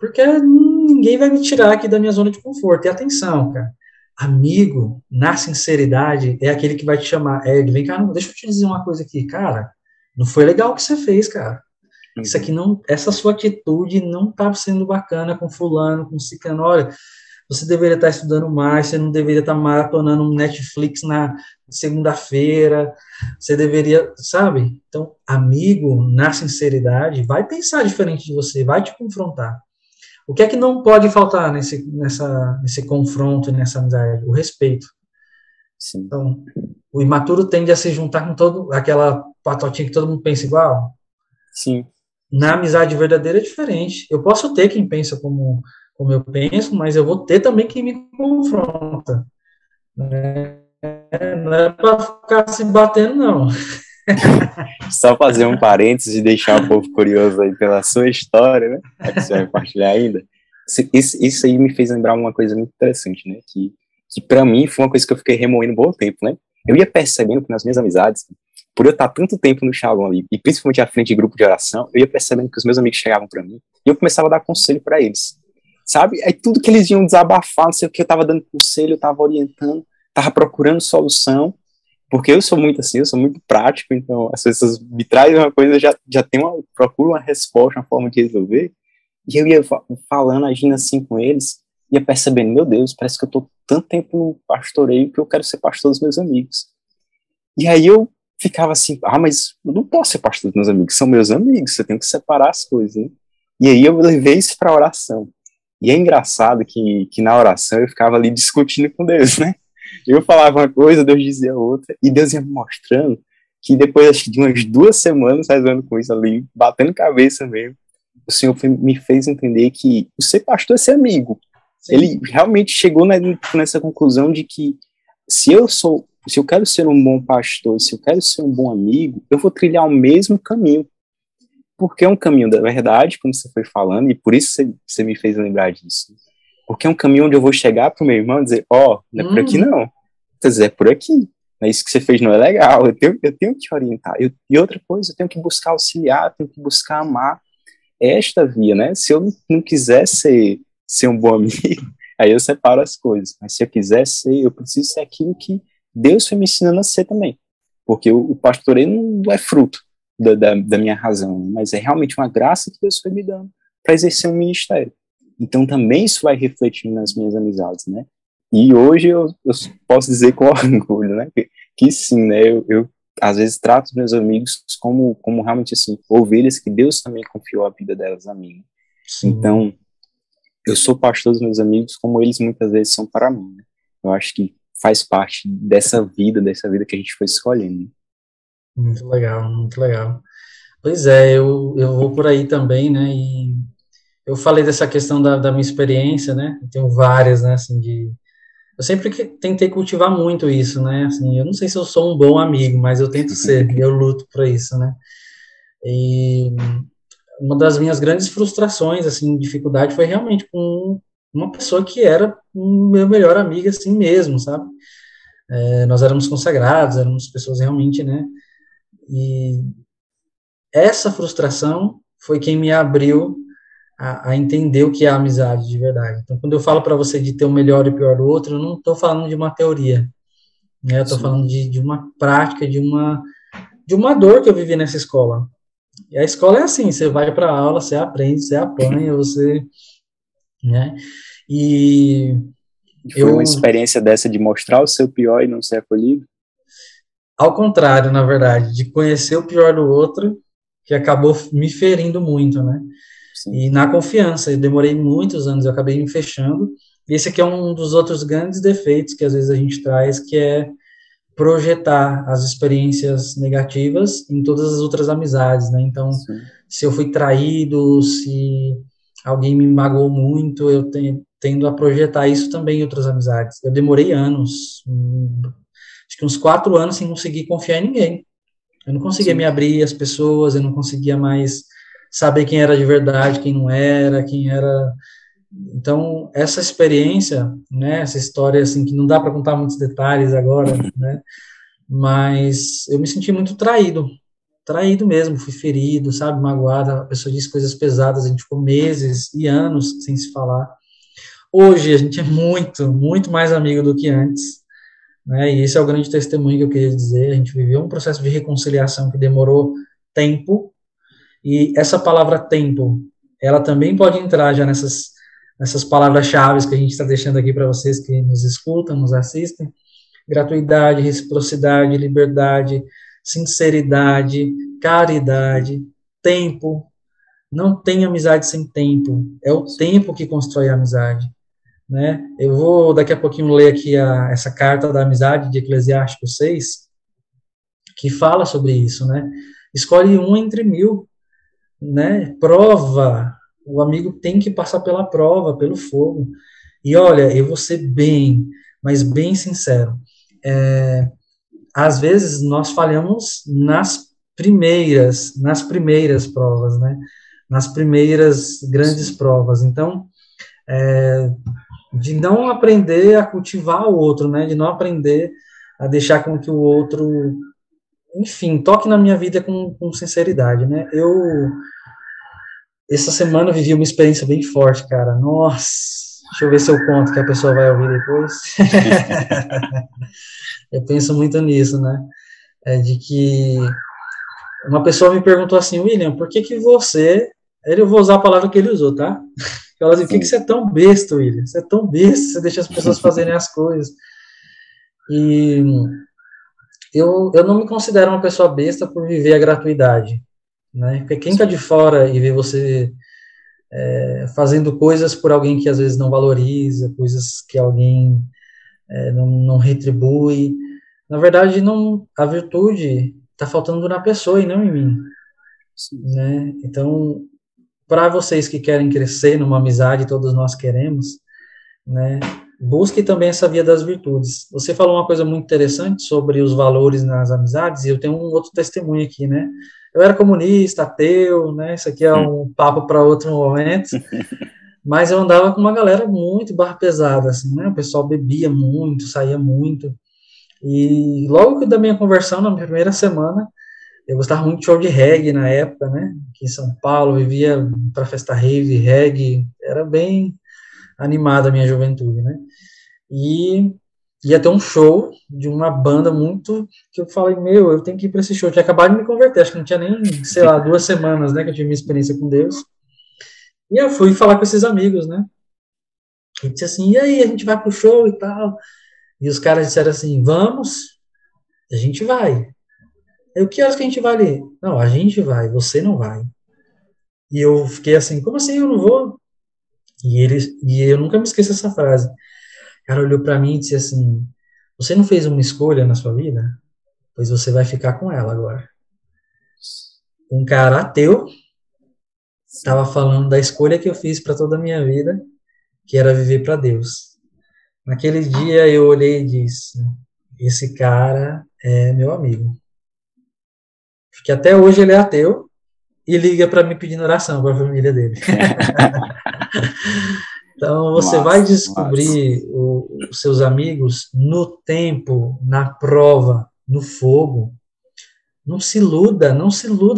Porque ninguém vai me tirar aqui da minha zona de conforto. E atenção, cara. Amigo, na sinceridade, é aquele que vai te chamar. Vem cá, deixa eu te dizer uma coisa aqui, cara. Não foi legal o que você fez, cara. Isso aqui não, essa sua atitude não tá sendo bacana com fulano, com ciclano. Olha, você deveria estar estudando mais, você não deveria estar maratonando um Netflix na segunda-feira, você deveria, sabe? Então, amigo, na sinceridade, vai pensar diferente de você, vai te confrontar. O que é que não pode faltar nesse confronto, nessa amizade? O respeito. Sim. Então, o imaturo tende a se juntar com aquela patotinha que todo mundo pensa igual. Sim. Na amizade verdadeira é diferente. Eu posso ter quem pensa como eu penso, mas eu vou ter também quem me confronta. Não é para ficar se batendo, não. Só fazer um parênteses e deixar o povo curioso aí pela sua história, né? Que você vai compartilhar ainda. Isso aí me fez lembrar uma coisa muito interessante, né? Que para mim foi uma coisa que eu fiquei remoendo um bom tempo, né? Eu ia percebendo que nas minhas amizades, por eu estar tanto tempo no Shalom ali, e principalmente à frente de grupo de oração, eu ia percebendo que os meus amigos chegavam para mim e eu começava a dar conselho para eles, sabe? Aí tudo que eles iam desabafar, não sei o que, eu tava dando conselho, eu tava orientando, tava procurando solução, porque eu sou muito assim, eu sou muito prático, então as pessoas me trazem uma coisa, eu já procuro uma resposta, uma forma de resolver, e eu ia falando, agindo assim com eles, ia percebendo, meu Deus, parece que eu tô tanto tempo no pastoreio que eu quero ser pastor dos meus amigos. E aí eu ficava assim, mas eu não posso ser pastor dos meus amigos, são meus amigos, eu tenho que separar as coisas, né? E aí eu levei isso para a oração. E é engraçado que na oração eu ficava ali discutindo com Deus, né? Eu falava uma coisa, Deus dizia outra, e Deus ia me mostrando que depois acho que de umas 2 semanas rezando com isso ali, batendo cabeça mesmo, o Senhor me fez entender que o ser pastor é ser amigo. Sim. Ele realmente chegou nessa conclusão de que se eu sou Se eu quero ser um bom pastor, se eu quero ser um bom amigo, eu vou trilhar o mesmo caminho, porque é um caminho da verdade, como você foi falando, e por isso você me fez lembrar disso. Porque é um caminho onde eu vou chegar pro meu irmão e dizer, não é por aqui não, quer dizer, é por aqui. Mas isso que você fez não é legal, eu tenho que orientar. E outra coisa, eu tenho que buscar auxiliar, eu tenho que buscar amar esta via, né? Se eu não quiser ser um bom amigo, aí eu separo as coisas. Mas se eu quiser ser, eu preciso ser aquilo que Deus foi me ensinando a ser também. Porque o pastoreio não é fruto da minha razão, mas é realmente uma graça que Deus foi me dando para exercer um ministério. Então também isso vai refletir nas minhas amizades, né? E hoje eu posso dizer com orgulho, né? Que sim, né? Eu às vezes trato os meus amigos como realmente assim, ovelhas que Deus também confiou a vida delas a mim. Sim. Então, eu sou pastor dos meus amigos como eles muitas vezes são para mim, né? Eu acho que faz parte dessa vida que a gente foi escolhendo. Muito legal, muito legal. Pois é, eu vou por aí também, né? E eu falei dessa questão da minha experiência, né? Eu tenho várias, né? Assim, eu sempre tentei cultivar muito isso, né? Assim, eu não sei se eu sou um bom amigo, mas eu tento ser, eu luto para isso, né? E uma das minhas grandes frustrações, assim, dificuldade, foi realmente com uma pessoa que era meu melhor amigo, assim mesmo, sabe? Nós éramos consagrados, éramos pessoas realmente, né? E essa frustração foi quem me abriu a entender o que é a amizade de verdade. Então, quando eu falo para você de ter o melhor e o pior do outro, eu não estou falando de uma teoria, né? Eu estou falando de uma prática, de uma dor que eu vivi nessa escola. E a escola é assim, você vai para a aula, você aprende, você apanha, você, né? E foi uma experiência dessa de mostrar o seu pior e não ser acolhido? Ao contrário, na verdade, de conhecer o pior do outro, que acabou me ferindo muito, né? Sim. E na confiança, eu demorei muitos anos, eu acabei me fechando. E esse aqui é um dos outros grandes defeitos que às vezes a gente traz, que é projetar as experiências negativas em todas as outras amizades, né? Então, sim, se eu fui traído, se alguém me magoou muito, eu tendo a projetar isso também em outras amizades. Eu demorei anos, acho que uns 4 anos sem conseguir confiar em ninguém. Eu não conseguia, sim, me abrir às pessoas, eu não conseguia mais saber quem era de verdade, quem não era, quem era. Então, essa experiência, né, essa história, assim, que não dá para contar muitos detalhes agora, né, mas eu me senti muito traído mesmo, fui ferido, sabe, magoado, a pessoa disse coisas pesadas, a gente ficou meses e anos sem se falar. Hoje, a gente é muito, muito mais amigo do que antes, né, e esse é o grande testemunho que eu queria dizer. A gente viveu um processo de reconciliação que demorou tempo, e essa palavra tempo, ela também pode entrar já nessas palavras-chave que a gente está deixando aqui para vocês que nos escutam, nos assistem: gratuidade, reciprocidade, liberdade, sinceridade, caridade, tempo. Não tem amizade sem tempo, é o tempo que constrói a amizade, né? Eu vou daqui a pouquinho ler aqui essa carta da amizade de Eclesiástico 6, que fala sobre isso, né? Escolhe um entre 1000, né? Prova, o amigo tem que passar pela prova, pelo fogo. E olha, eu vou ser bem, mas bem sincero, às vezes nós falhamos nas primeiras provas, né? Nas primeiras grandes provas. Então, de não aprender a cultivar o outro, né? De não aprender a deixar com que o outro, enfim, toque na minha vida com sinceridade, né? Essa semana eu vivi uma experiência bem forte, cara. Nossa, deixa eu ver se eu conto que a pessoa vai ouvir depois. Eu penso muito nisso, né? De que uma pessoa me perguntou assim: William, por que você... Eu vou usar a palavra que ele usou, tá? Ela disse: por que você é tão besta, William? Você é tão besta, você deixa as pessoas fazerem as coisas. E eu não me considero uma pessoa besta por viver a gratuidade, né? Porque quem está de fora e vê você fazendo coisas por alguém que às vezes não valoriza, coisas que alguém não retribui, na verdade, a virtude está faltando na pessoa e não em mim, né? Então, para vocês que querem crescer numa amizade, todos nós queremos, né? busque também essa via das virtudes. Você falou uma coisa muito interessante sobre os valores nas amizades, e eu tenho um outro testemunho aqui, né? Eu era comunista, ateu, né? Isso aqui é um papo para outro momento, mas eu andava com uma galera muito barra pesada, assim, né? O pessoal bebia muito, saía muito, e logo que da minha conversão, na minha primeira semana, eu gostava muito de show de reggae na época, né? Aqui em São Paulo, vivia para festa rave, reggae, era bem animada a minha juventude, né? E ia ter um show de uma banda muito, que eu falei, meu, eu tenho que ir para esse show. Eu tinha acabado de me converter, acho que não tinha nem, sei lá, 2 semanas, né, que eu tive minha experiência com Deus. E eu fui falar com esses amigos, né? E disse assim, e aí, a gente vai pro show e tal? E os caras disseram assim, vamos, a gente vai. Eu, que horas que a gente vai ali? Não, a gente vai, você não vai. E eu fiquei assim, como assim eu não vou? E eu nunca me esqueço dessa frase. O cara olhou para mim e disse assim, você não fez uma escolha na sua vida? Pois você vai ficar com ela agora. Um cara ateu estava falando da escolha que eu fiz para toda a minha vida, que era viver para Deus. Naquele dia eu olhei e disse, esse cara é meu amigo. Porque até hoje ele é ateu e liga para me pedindo oração para a família dele. Então você vai descobrir os seus amigos no tempo, na prova, no fogo. Não se iluda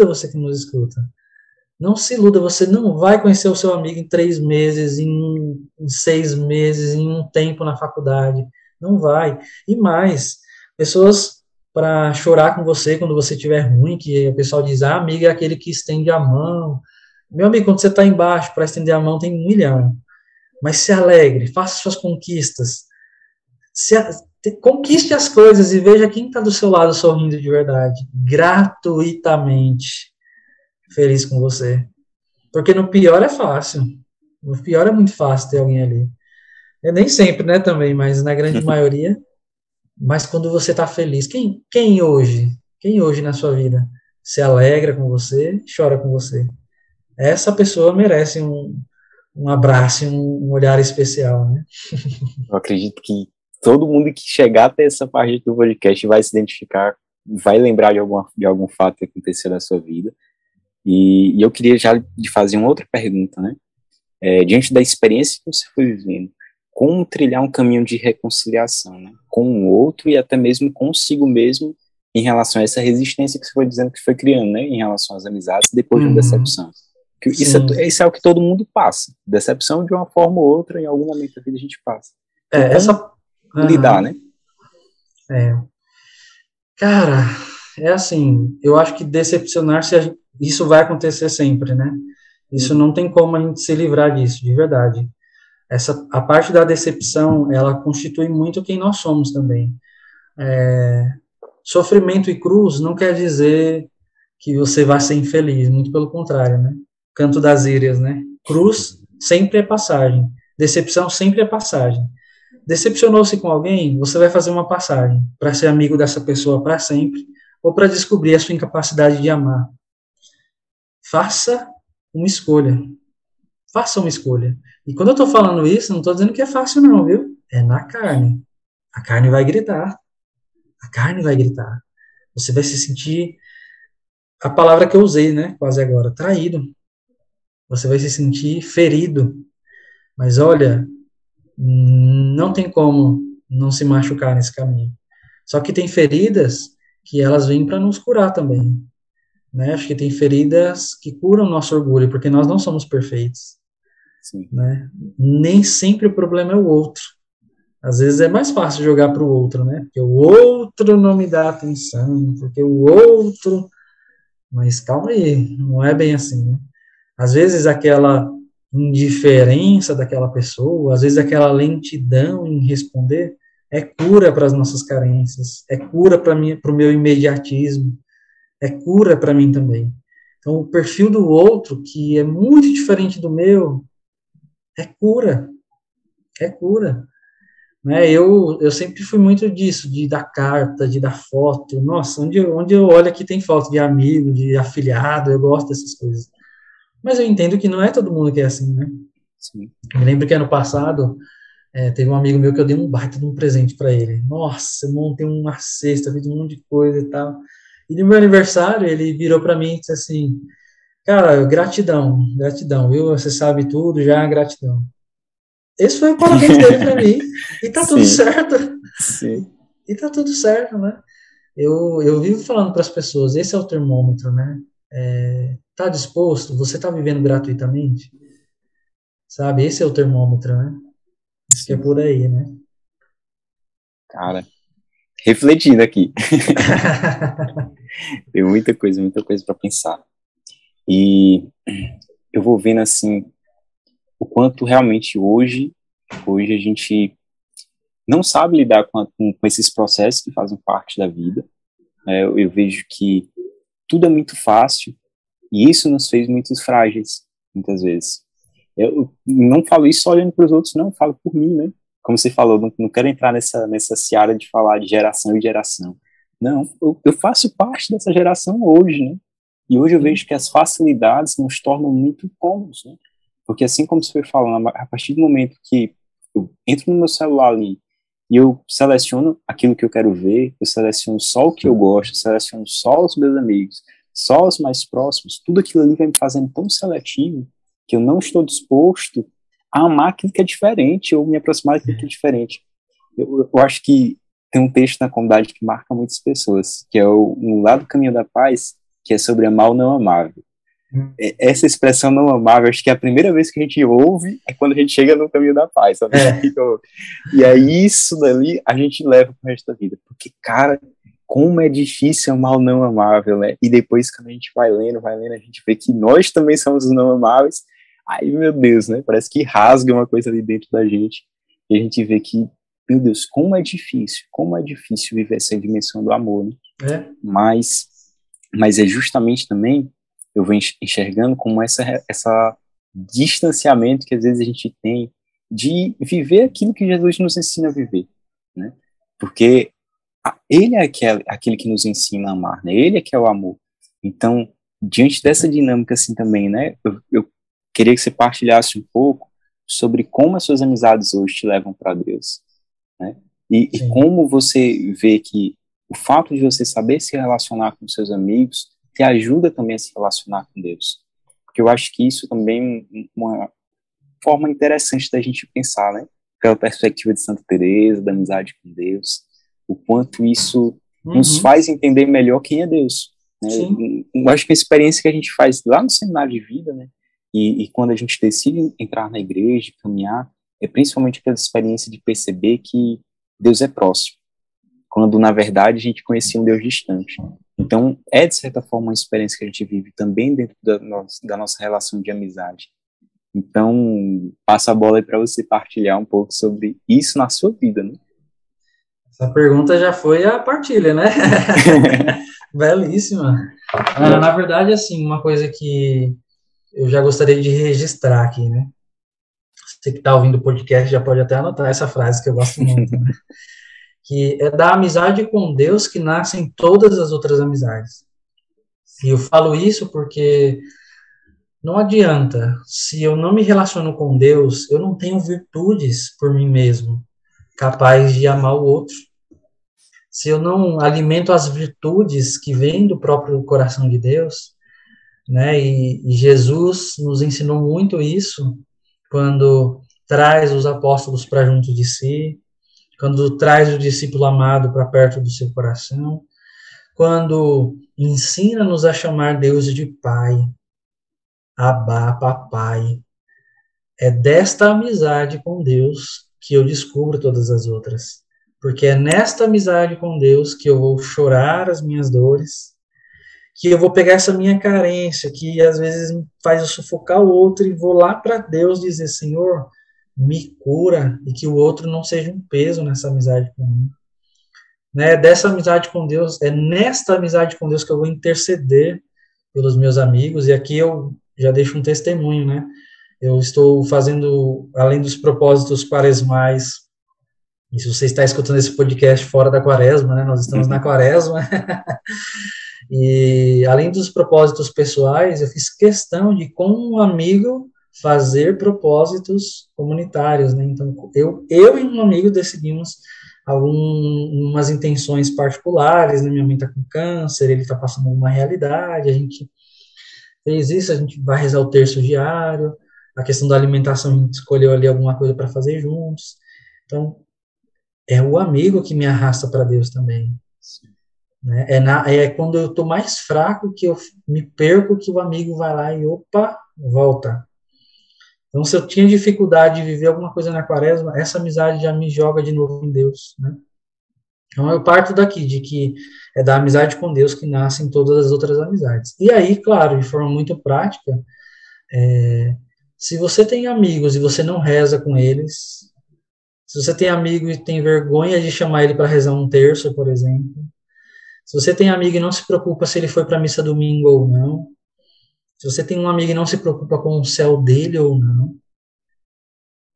você que nos escuta. Não se iluda, você não vai conhecer o seu amigo em 3 meses, em 6 meses, em um tempo na faculdade. Não vai. E mais, pessoas para chorar com você quando você estiver ruim, que o pessoal diz, amigo é aquele que estende a mão. Meu amigo, quando você está embaixo, para estender a mão tem 1 milhão. Mas se alegre, faça suas conquistas. Conquiste as coisas e veja quem está do seu lado sorrindo de verdade, gratuitamente feliz com você. Porque no pior é fácil. No pior é muito fácil ter alguém ali. É nem sempre, né, também, mas na grande maioria. Mas quando você está feliz, quem hoje? Quem hoje na sua vida se alegra com você, chora com você? Essa pessoa merece um abraço, um olhar especial, né? Eu acredito que todo mundo que chegar até essa parte do podcast vai se identificar, vai lembrar de algum fato que aconteceu na sua vida. E eu queria já de fazer uma outra pergunta, né? Diante da experiência que você foi vivendo, como trilhar um caminho de reconciliação, né? Com o outro e até mesmo consigo mesmo em relação a essa resistência que você foi dizendo que foi criando, né? Em relação às amizades depois de uma decepção. Isso é o que todo mundo passa. Decepção de uma forma ou outra, em algum momento da vida a gente passa. Lidar, né? Cara, é assim, eu acho que decepcionar-se, isso vai acontecer sempre, né? Isso não tem como a gente se livrar disso, de verdade. A parte da decepção, ela constitui muito quem nós somos também. Sofrimento e cruz não quer dizer que você vai ser infeliz, muito pelo contrário, né? Canto das Írias, né? Cruz sempre é passagem, decepção sempre é passagem. Decepcionou-se com alguém, você vai fazer uma passagem para ser amigo dessa pessoa para sempre ou para descobrir a sua incapacidade de amar. Faça uma escolha. Faça uma escolha. E quando eu estou falando isso, não estou dizendo que é fácil não, viu? É na carne. A carne vai gritar. A carne vai gritar. Você vai se sentir, a palavra que eu usei, né, quase agora, traído. Você vai se sentir ferido. Mas olha, não tem como não se machucar nesse caminho. Só que tem feridas que elas vêm para nos curar também. Né? Acho que tem feridas que curam nosso orgulho, porque nós não somos perfeitos. Sim. Né? Nem sempre o problema é o outro. Às vezes é mais fácil jogar para o outro, né? Porque o outro não me dá atenção, porque o outro... Mas calma aí, não é bem assim, né? Às vezes aquela indiferença daquela pessoa, às vezes aquela lentidão em responder, é cura para as nossas carências, é cura para o meu imediatismo, é cura para mim também. Então, o perfil do outro, que é muito diferente do meu, é cura. É cura. Né? Eu sempre fui muito disso, de dar carta, de dar foto. Nossa, onde eu olho aqui tem foto de amigo, de afiliado, eu gosto dessas coisas. Mas eu entendo que não é todo mundo que é assim, né? Sim. Eu me lembro que ano passado Teve um amigo meu que eu dei um baita de um presente para ele. Nossa, eu montei uma cesta, fiz um monte de coisa e tal. E no meu aniversário, ele virou para mim e disse assim: Cara, gratidão, gratidão, viu? Você sabe tudo, já gratidão. Esse foi o parabéns dele para mim. E tá tudo Sim, certo. sim, E tá tudo certo, né? Eu vivo falando para as pessoas: esse é o termômetro, né? Tá disposto? Você tá vivendo gratuitamente? Sabe? Esse é o termômetro, né? Acho que é sim. por aí, né? Cara, refletindo aqui, tem muita coisa para pensar. E eu vou vendo assim o quanto realmente hoje a gente não sabe lidar com esses processos que fazem parte da vida. Eu vejo que tudo é muito fácil e isso nos fez muito frágeis, muitas vezes. Eu não falo isso só olhando para os outros, não, eu falo por mim, né? Como você falou, não quero entrar nessa seara de falar de geração e geração. Não, eu faço parte dessa geração hoje, né? E hoje eu vejo que as facilidades nos tornam muito cômodos, né? Porque assim como você foi falando, a partir do momento que eu entro no meu celular ali e eu seleciono aquilo que eu quero ver, eu seleciono só o que eu gosto, eu seleciono só os meus amigos, só os mais próximos, tudo aquilo ali vai me fazendo tão seletivo que eu não estou disposto a amar aquilo que é diferente ou me aproximar daquilo que é diferente. Eu acho que tem um texto na comunidade que marca muitas pessoas, que é No Lado do Caminho da Paz, que é sobre amar o não amável. Essa expressão não amável, acho que é a primeira vez que a gente ouve é quando a gente chega no caminho da paz, sabe? E aí isso dali a gente leva pro resto da vida. Porque, cara, como é difícil amar o não amável, né? E depois, quando a gente vai lendo, a gente vê que nós também somos os não amáveis. Aí, meu Deus, né? Parece que rasga uma coisa ali dentro da gente. E a gente vê que, meu Deus, como é difícil viver essa dimensão do amor, né? Mas é justamente também, eu venho enxergando como essa distanciamento que às vezes a gente tem de viver aquilo que Jesus nos ensina a viver, né? Porque ele é aquele que nos ensina a amar, né? Ele é que é o amor. Então, diante dessa dinâmica assim também, né? Eu queria que você partilhasse um pouco sobre como as suas amizades hoje te levam para Deus, né? E como você vê que o fato de você saber se relacionar com seus amigos te ajuda também a se relacionar com Deus. Porque eu acho que isso também é uma forma interessante da gente pensar, né? Pela perspectiva de Santa Teresa, da amizade com Deus, o quanto isso nos faz entender melhor quem é Deus, né? Eu acho que a experiência que a gente faz lá no seminário de vida, né? E quando a gente decide entrar na igreja, caminhar, é principalmente aquela experiência de perceber que Deus é próximo, quando na verdade a gente conhecia um Deus distante. Então, é de certa forma uma experiência que a gente vive também dentro da nossa relação de amizade. Então, passo a bola aí para você partilhar um pouco sobre isso na sua vida, né? Essa pergunta já foi a partilha, né? Belíssima. Na verdade, assim, uma coisa que eu já gostaria de registrar aqui, né? Você que está ouvindo o podcast já pode até anotar essa frase que eu gosto muito, né? Que é da amizade com Deus que nascem todas as outras amizades. E eu falo isso porque não adianta, se eu não me relaciono com Deus, eu não tenho virtudes por mim mesmo, capaz de amar o outro. Se eu não alimento as virtudes que vêm do próprio coração de Deus, né? E Jesus nos ensinou muito isso quando traz os apóstolos para junto de si, quando traz o discípulo amado para perto do seu coração, quando ensina-nos a chamar Deus de Pai, Abá, Papai. É desta amizade com Deus que eu descubro todas as outras. Porque é nesta amizade com Deus que eu vou chorar as minhas dores, que eu vou pegar essa minha carência, que às vezes faz eu sufocar o outro, e vou lá para Deus dizer: Senhor, me cura, e que o outro não seja um peso nessa amizade com mim. Né? Dessa amizade com Deus, é nesta amizade com Deus que eu vou interceder pelos meus amigos, e aqui eu já deixo um testemunho, né? Eu estou fazendo, além dos propósitos quaresmais, e se você está escutando esse podcast fora da quaresma, né? Nós estamos na quaresma, e além dos propósitos pessoais, eu fiz questão de, com um amigo, fazer propósitos comunitários, né? Então, eu e um amigo decidimos algumas intenções particulares, né? Minha mãe está com câncer, ele está passando uma realidade, a gente fez isso, a gente vai rezar o terço diário, a questão da alimentação, a gente escolheu ali alguma coisa para fazer juntos. Então, é o amigo que me arrasta para Deus também. Né? É quando eu estou mais fraco que eu me perco, que o amigo vai lá e, opa, volta. Então, se eu tinha dificuldade de viver alguma coisa na quaresma, essa amizade já me joga de novo em Deus, né? Então, eu parto daqui, de que é da amizade com Deus que nascem todas as outras amizades. E aí, claro, de forma muito prática, se você tem amigos e você não reza com eles, se você tem amigo e tem vergonha de chamar ele para rezar um terço, por exemplo, se você tem amigo e não se preocupa se ele foi para a missa domingo ou não, se você tem um amigo e não se preocupa com o céu dele ou não,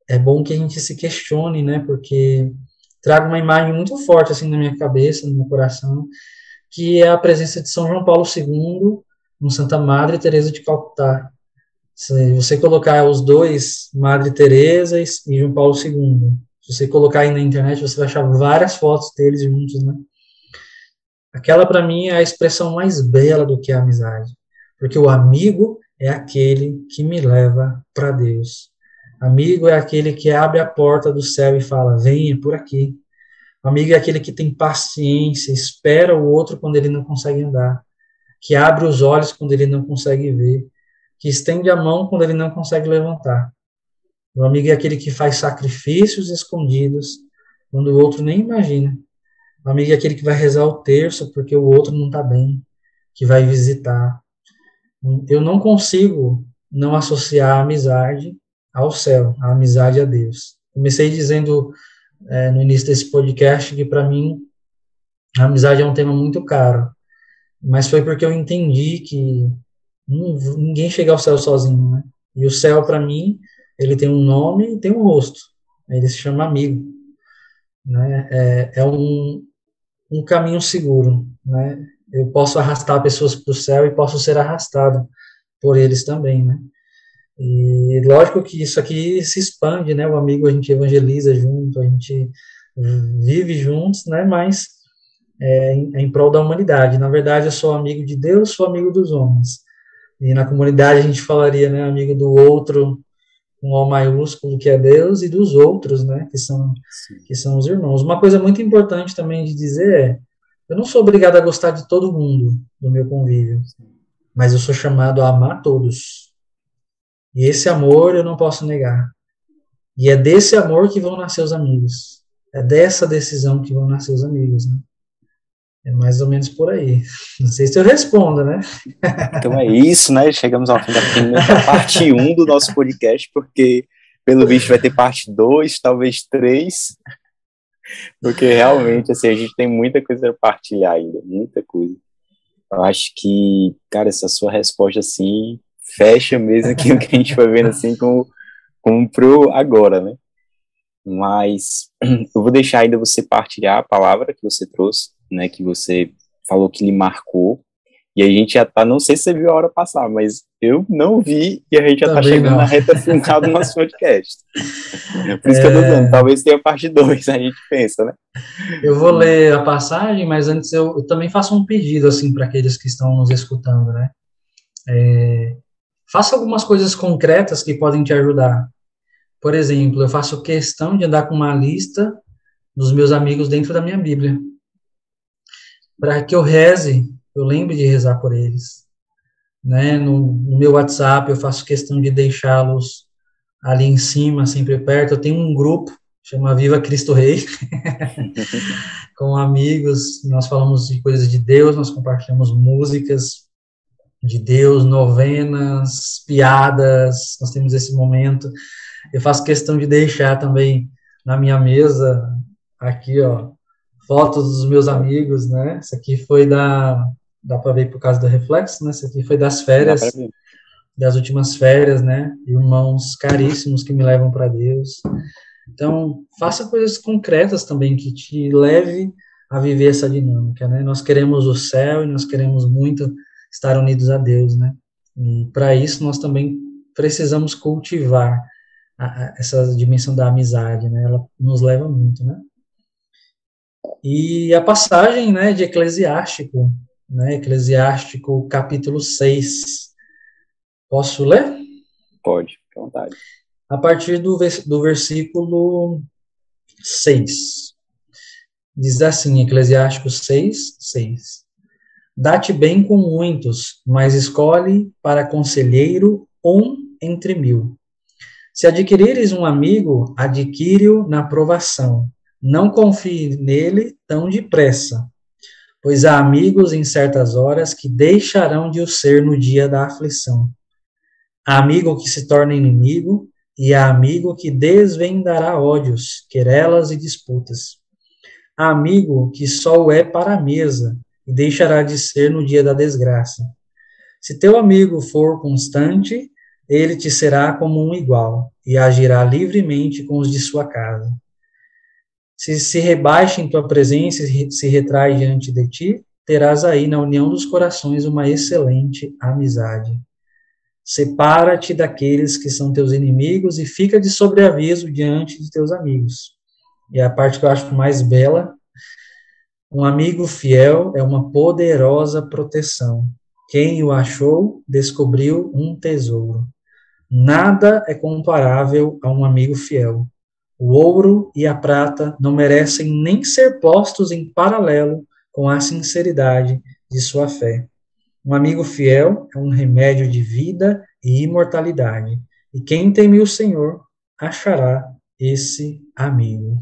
é bom que a gente se questione, né? Porque trago uma imagem muito forte assim na minha cabeça, no meu coração, que é a presença de São João Paulo II no Santa Madre Teresa de Calcutá. Se você colocar os dois, Madre Teresa e João Paulo II, se você colocar aí na internet, você vai achar várias fotos deles juntos, né? Aquela, para mim, é a expressão mais bela do que a amizade. Porque o amigo é aquele que me leva para Deus. Amigo é aquele que abre a porta do céu e fala, venha por aqui. Amigo é aquele que tem paciência, espera o outro quando ele não consegue andar, que abre os olhos quando ele não consegue ver, que estende a mão quando ele não consegue levantar. O amigo é aquele que faz sacrifícios escondidos quando o outro nem imagina. O amigo é aquele que vai rezar o terço porque o outro não está bem, que vai visitar. Eu não consigo não associar a amizade ao céu, a amizade a Deus. Comecei dizendo no início desse podcast que, para mim, a amizade é um tema muito caro, mas foi porque eu entendi que ninguém chega ao céu sozinho, né? E o céu, para mim, ele tem um nome e tem um rosto. Ele se chama amigo. Né? É um caminho seguro. Né? Eu posso arrastar pessoas para o céu e posso ser arrastado por eles também, né? E lógico que isso aqui se expande, né? O amigo a gente evangeliza junto, a gente vive juntos, né? Mas é em prol da humanidade. Na verdade, eu sou amigo de Deus, sou amigo dos homens. E na comunidade a gente falaria, né? Amigo do outro, com O maiúsculo, que é Deus, e dos outros, né? Que são os irmãos. Uma coisa muito importante também de dizer é, eu não sou obrigado a gostar de todo mundo do meu convívio, mas eu sou chamado a amar todos. E esse amor eu não posso negar. E é desse amor que vão nascer os amigos. É dessa decisão que vão nascer os amigos, né? É mais ou menos por aí. Não sei se eu respondo, né? Então é isso, né? Chegamos ao fim da parte 1 do nosso podcast, porque pelo visto vai ter parte 2, talvez 3, porque realmente assim, a gente tem muita coisa para partilhar ainda, muita coisa. Eu acho que, cara, essa sua resposta assim fecha mesmo aquilo que a gente foi vendo assim como pro agora, né? Mas eu vou deixar ainda você partilhar a palavra que você trouxe, né, que você falou que lhe marcou, e a gente já tá, não sei se você viu a hora passar, mas eu não vi, e a gente já também tá chegando na reta final do nosso podcast. Por isso que eu tô dizendo, talvez tenha parte 2, a gente pensa, né? Eu vou ler a passagem, mas antes eu também faço um pedido, assim, para aqueles que estão nos escutando, né? Faça algumas coisas concretas que podem te ajudar. Por exemplo, eu faço questão de andar com uma lista dos meus amigos dentro da minha Bíblia, para que eu reze, eu lembre de rezar por eles. Né? No meu WhatsApp, eu faço questão de deixá-los ali em cima, sempre perto. Eu tenho um grupo, chama Viva Cristo Rei, com amigos, nós falamos de coisas de Deus, nós compartilhamos músicas de Deus, novenas, piadas, nós temos esse momento. Eu faço questão de deixar também na minha mesa, aqui, ó, fotos dos meus amigos, né? Isso aqui foi dá para ver por causa do reflexo, né? Isso aqui foi das férias, das últimas férias, né? Irmãos caríssimos que me levam para Deus. Então, faça coisas concretas também que te leve a viver essa dinâmica, né? Nós queremos o céu e nós queremos muito estar unidos a Deus, né? E para isso nós também precisamos cultivar essa dimensão da amizade, né? Ela nos leva muito, né? E a passagem, né, de Eclesiástico, né? Eclesiástico capítulo 6. Posso ler? Pode, fica à vontade. A partir do versículo 6. Diz assim, Eclesiástico 6, 6. Dá-te bem com muitos, mas escolhe para conselheiro entre 1000. Se adquirires um amigo, adquire-o na provação. Não confie nele tão depressa, pois há amigos em certas horas que deixarão de o ser no dia da aflição. Há amigo que se torna inimigo, e há amigo que desvendará ódios, querelas e disputas. Há amigo que só o é para a mesa, e deixará de ser no dia da desgraça. Se teu amigo for constante, ele te será como um igual, e agirá livremente com os de sua casa. Se rebaixa em tua presença e se retrai diante de ti, terás aí na união dos corações uma excelente amizade. Separa-te daqueles que são teus inimigos e fica de sobreaviso diante de teus amigos. E a parte que eu acho mais bela, um amigo fiel é uma poderosa proteção. Quem o achou, descobriu um tesouro. Nada é comparável a um amigo fiel. O ouro e a prata não merecem nem ser postos em paralelo com a sinceridade de sua fé. Um amigo fiel é um remédio de vida e imortalidade. E quem teme o Senhor achará esse amigo.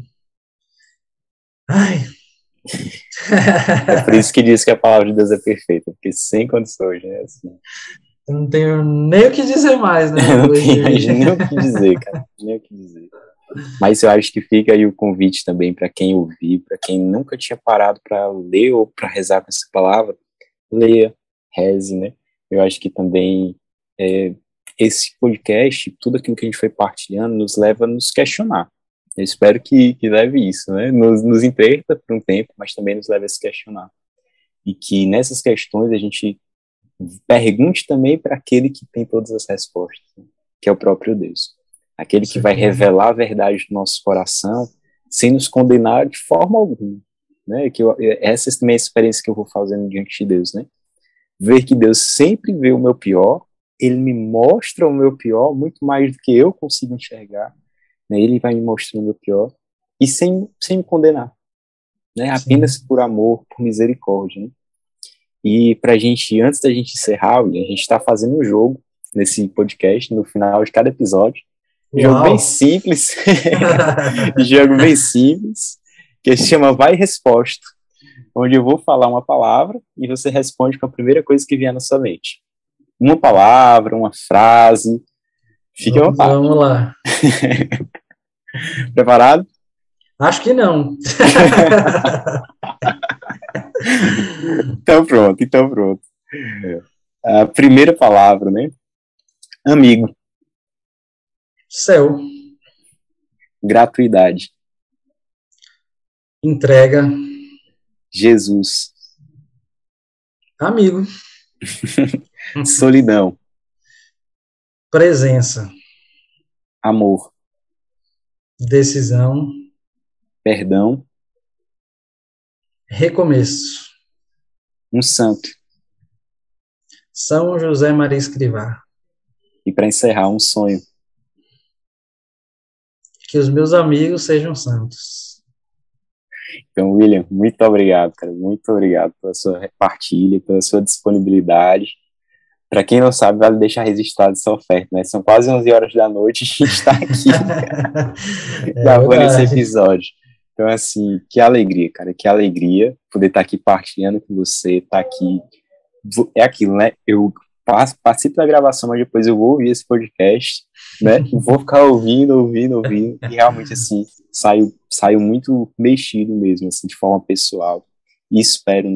Ai. É por isso que diz que a palavra de Deus é perfeita, porque sem condições, né? Assim. Eu não tenho nem o que dizer mais, né? Eu não tenho nem o que dizer, cara. Nem o que dizer. Mas eu acho que fica aí o convite também para quem ouvir, para quem nunca tinha parado para ler ou para rezar com essa palavra, leia, reze, né? Eu acho que também esse podcast, tudo aquilo que a gente foi partilhando, nos leva a nos questionar. Eu espero que leve isso, né? Nos entreta por um tempo, mas também nos leve a se questionar. E que nessas questões a gente pergunte também para aquele que tem todas as respostas, né? Que é o próprio Deus. Aquele que vai revelar a verdade do nosso coração sem nos condenar de forma alguma, né? Essa também é a experiência que eu vou fazendo diante de Deus, né? Ver que Deus sempre vê o meu pior, Ele me mostra o meu pior muito mais do que eu consigo enxergar, né? Ele vai me mostrando o meu pior e sem me condenar, né? Apenas por amor, por misericórdia, né? E pra gente, antes da gente encerrar, a gente está fazendo um jogo nesse podcast, no final de cada episódio. Jogo bem simples, jogo bem simples, que se chama Vai e Resposta, onde eu vou falar uma palavra e você responde com a primeira coisa que vier na sua mente. Uma palavra, uma frase, fique à vontade. Vamos lá. Preparado? Acho que não. Então pronto. A primeira palavra, né? Amigo. Céu. Gratuidade. Entrega. Jesus. Amigo. Solidão. Presença. Amor. Decisão. Perdão. Recomeço. Um santo. São José Maria Escrivá. E para encerrar, um sonho. Que os meus amigos sejam santos. Então, William, muito obrigado, cara. Muito obrigado pela sua partilha, pela sua disponibilidade. Para quem não sabe, vale deixar registrado essa oferta, né? São quase 11 horas da noite e a gente está aqui gravando esse episódio. Então, assim, que alegria, cara. Que alegria poder estar aqui partilhando com você, estar aqui. É aquilo, né? Eu participo da gravação, mas depois eu vou ouvir esse podcast, né? Vou ficar ouvindo, e realmente, assim, saio muito mexido mesmo, assim, de forma pessoal. E espero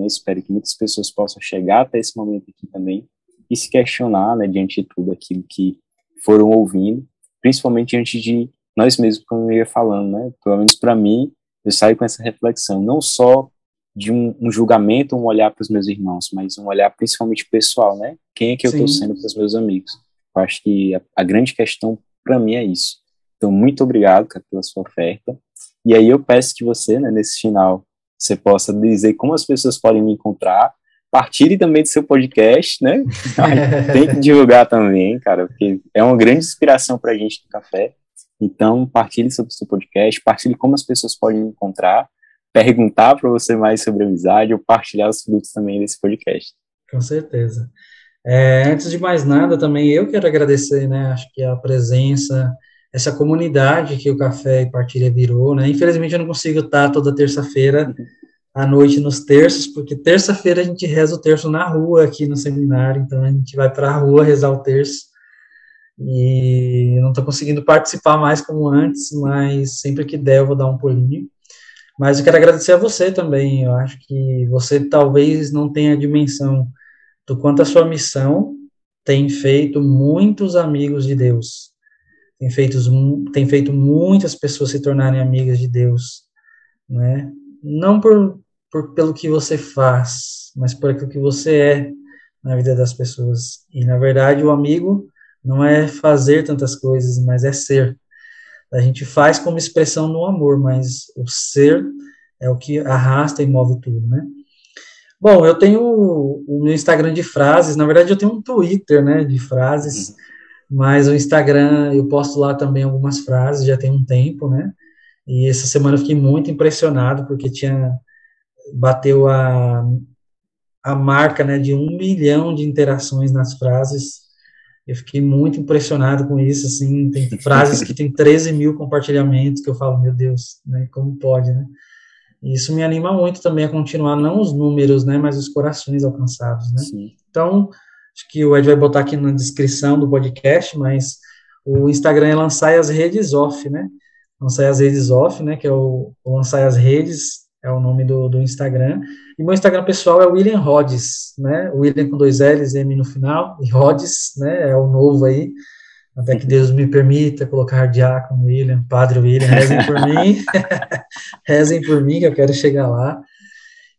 que muitas pessoas possam chegar até esse momento aqui também e se questionar, né, diante de tudo aquilo que foram ouvindo, principalmente diante de nós mesmos, como eu ia falando, né? Pelo menos para mim, eu saio com essa reflexão, não só de um julgamento, um olhar para os meus irmãos, mas um olhar principalmente pessoal, né? Quem é que eu estou sendo para os meus amigos? Eu acho que a grande questão para mim é isso. Então, muito obrigado, cara, pela sua oferta. E aí eu peço que você, né, nesse final, você possa dizer como as pessoas podem me encontrar. Partilhe também do seu podcast, né? Tem que divulgar também, cara, porque é uma grande inspiração para a gente do café. Então, partilhe sobre o seu podcast, partilhe como as pessoas podem me encontrar, perguntar para você mais sobre amizade ou partilhar os frutos também desse podcast. Com certeza. Antes de mais nada, também eu quero agradecer, né, acho que a presença, essa comunidade que o Café e Partilha virou, né, infelizmente eu não consigo estar toda terça-feira à noite nos terços, porque terça-feira a gente reza o terço na rua aqui no seminário, então a gente vai para a rua rezar o terço, e eu não estou conseguindo participar mais como antes, mas sempre que der eu vou dar um pulinho. Mas eu quero agradecer a você também, eu acho que você talvez não tenha a dimensão do quanto a sua missão tem feito muitos amigos de Deus, tem feito muitas pessoas se tornarem amigas de Deus, né? Não pelo que você faz, mas por aquilo que você é na vida das pessoas. E, na verdade, o amigo não é fazer tantas coisas, mas é ser. A gente faz como expressão no amor, mas o ser é o que arrasta e move tudo, né? Bom, eu tenho o meu Instagram de frases, na verdade eu tenho um Twitter, né, de frases, mas o Instagram eu posto lá também algumas frases, já tem um tempo, né, e essa semana eu fiquei muito impressionado, porque bateu a marca, né, de 1 milhão de interações nas frases, eu fiquei muito impressionado com isso, assim, tem frases que tem 13 mil compartilhamentos, que eu falo, meu Deus, né, como pode, né? E isso me anima muito também a continuar, não os números, né, mas os corações alcançados, né? Sim. Então, acho que o Ed vai botar aqui na descrição do podcast, mas o Instagram é Lançai as Redes Off, né? Lançai as Redes Off, né, que é o Lançai as Redes, é o nome do Instagram. E meu Instagram pessoal é William Rhodes, né? William com 2 L's, M no final, e Rhodes, né, é o novo aí. Até que Deus me permita colocar diácono William, padre William, rezem por mim, rezem por mim, que eu quero chegar lá.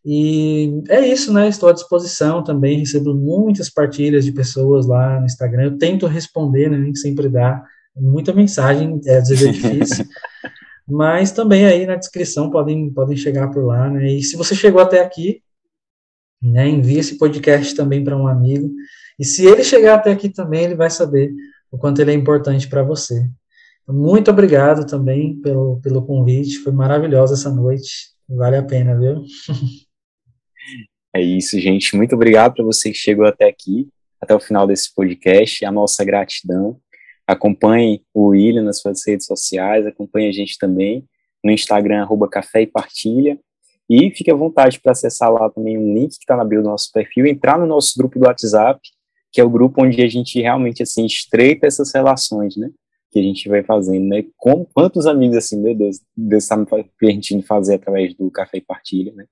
E é isso, né? Estou à disposição também, recebo muitas partilhas de pessoas lá no Instagram. Eu tento responder, né? Nem sempre dá muita mensagem, às vezes é difícil, mas também aí na descrição podem chegar por lá, né? E se você chegou até aqui, né? Envie esse podcast também para um amigo. E se ele chegar até aqui também, ele vai saber o quanto ele é importante para você. Muito obrigado também pelo convite, foi maravilhosa essa noite, vale a pena, viu? É isso, gente. Muito obrigado para você que chegou até aqui, até o final desse podcast. A nossa gratidão. Acompanhe o William nas suas redes sociais, acompanhe a gente também no Instagram, @café e partilha. E fique à vontade para acessar lá também o link que está na bio do nosso perfil, entrar no nosso grupo do WhatsApp, que é o grupo onde a gente realmente, assim, estreita essas relações, né? Que a gente vai fazendo, né? Quantos amigos, assim, meu Deus, Deus está me permitindo fazer através do Café e Partilha, né?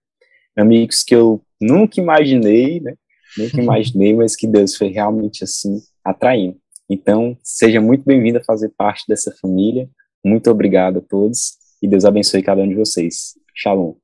Amigos que eu nunca imaginei, né? Nunca imaginei, mas que Deus foi realmente, assim, atraindo. Então, seja muito bem-vindo a fazer parte dessa família. Muito obrigado a todos e Deus abençoe cada um de vocês. Shalom.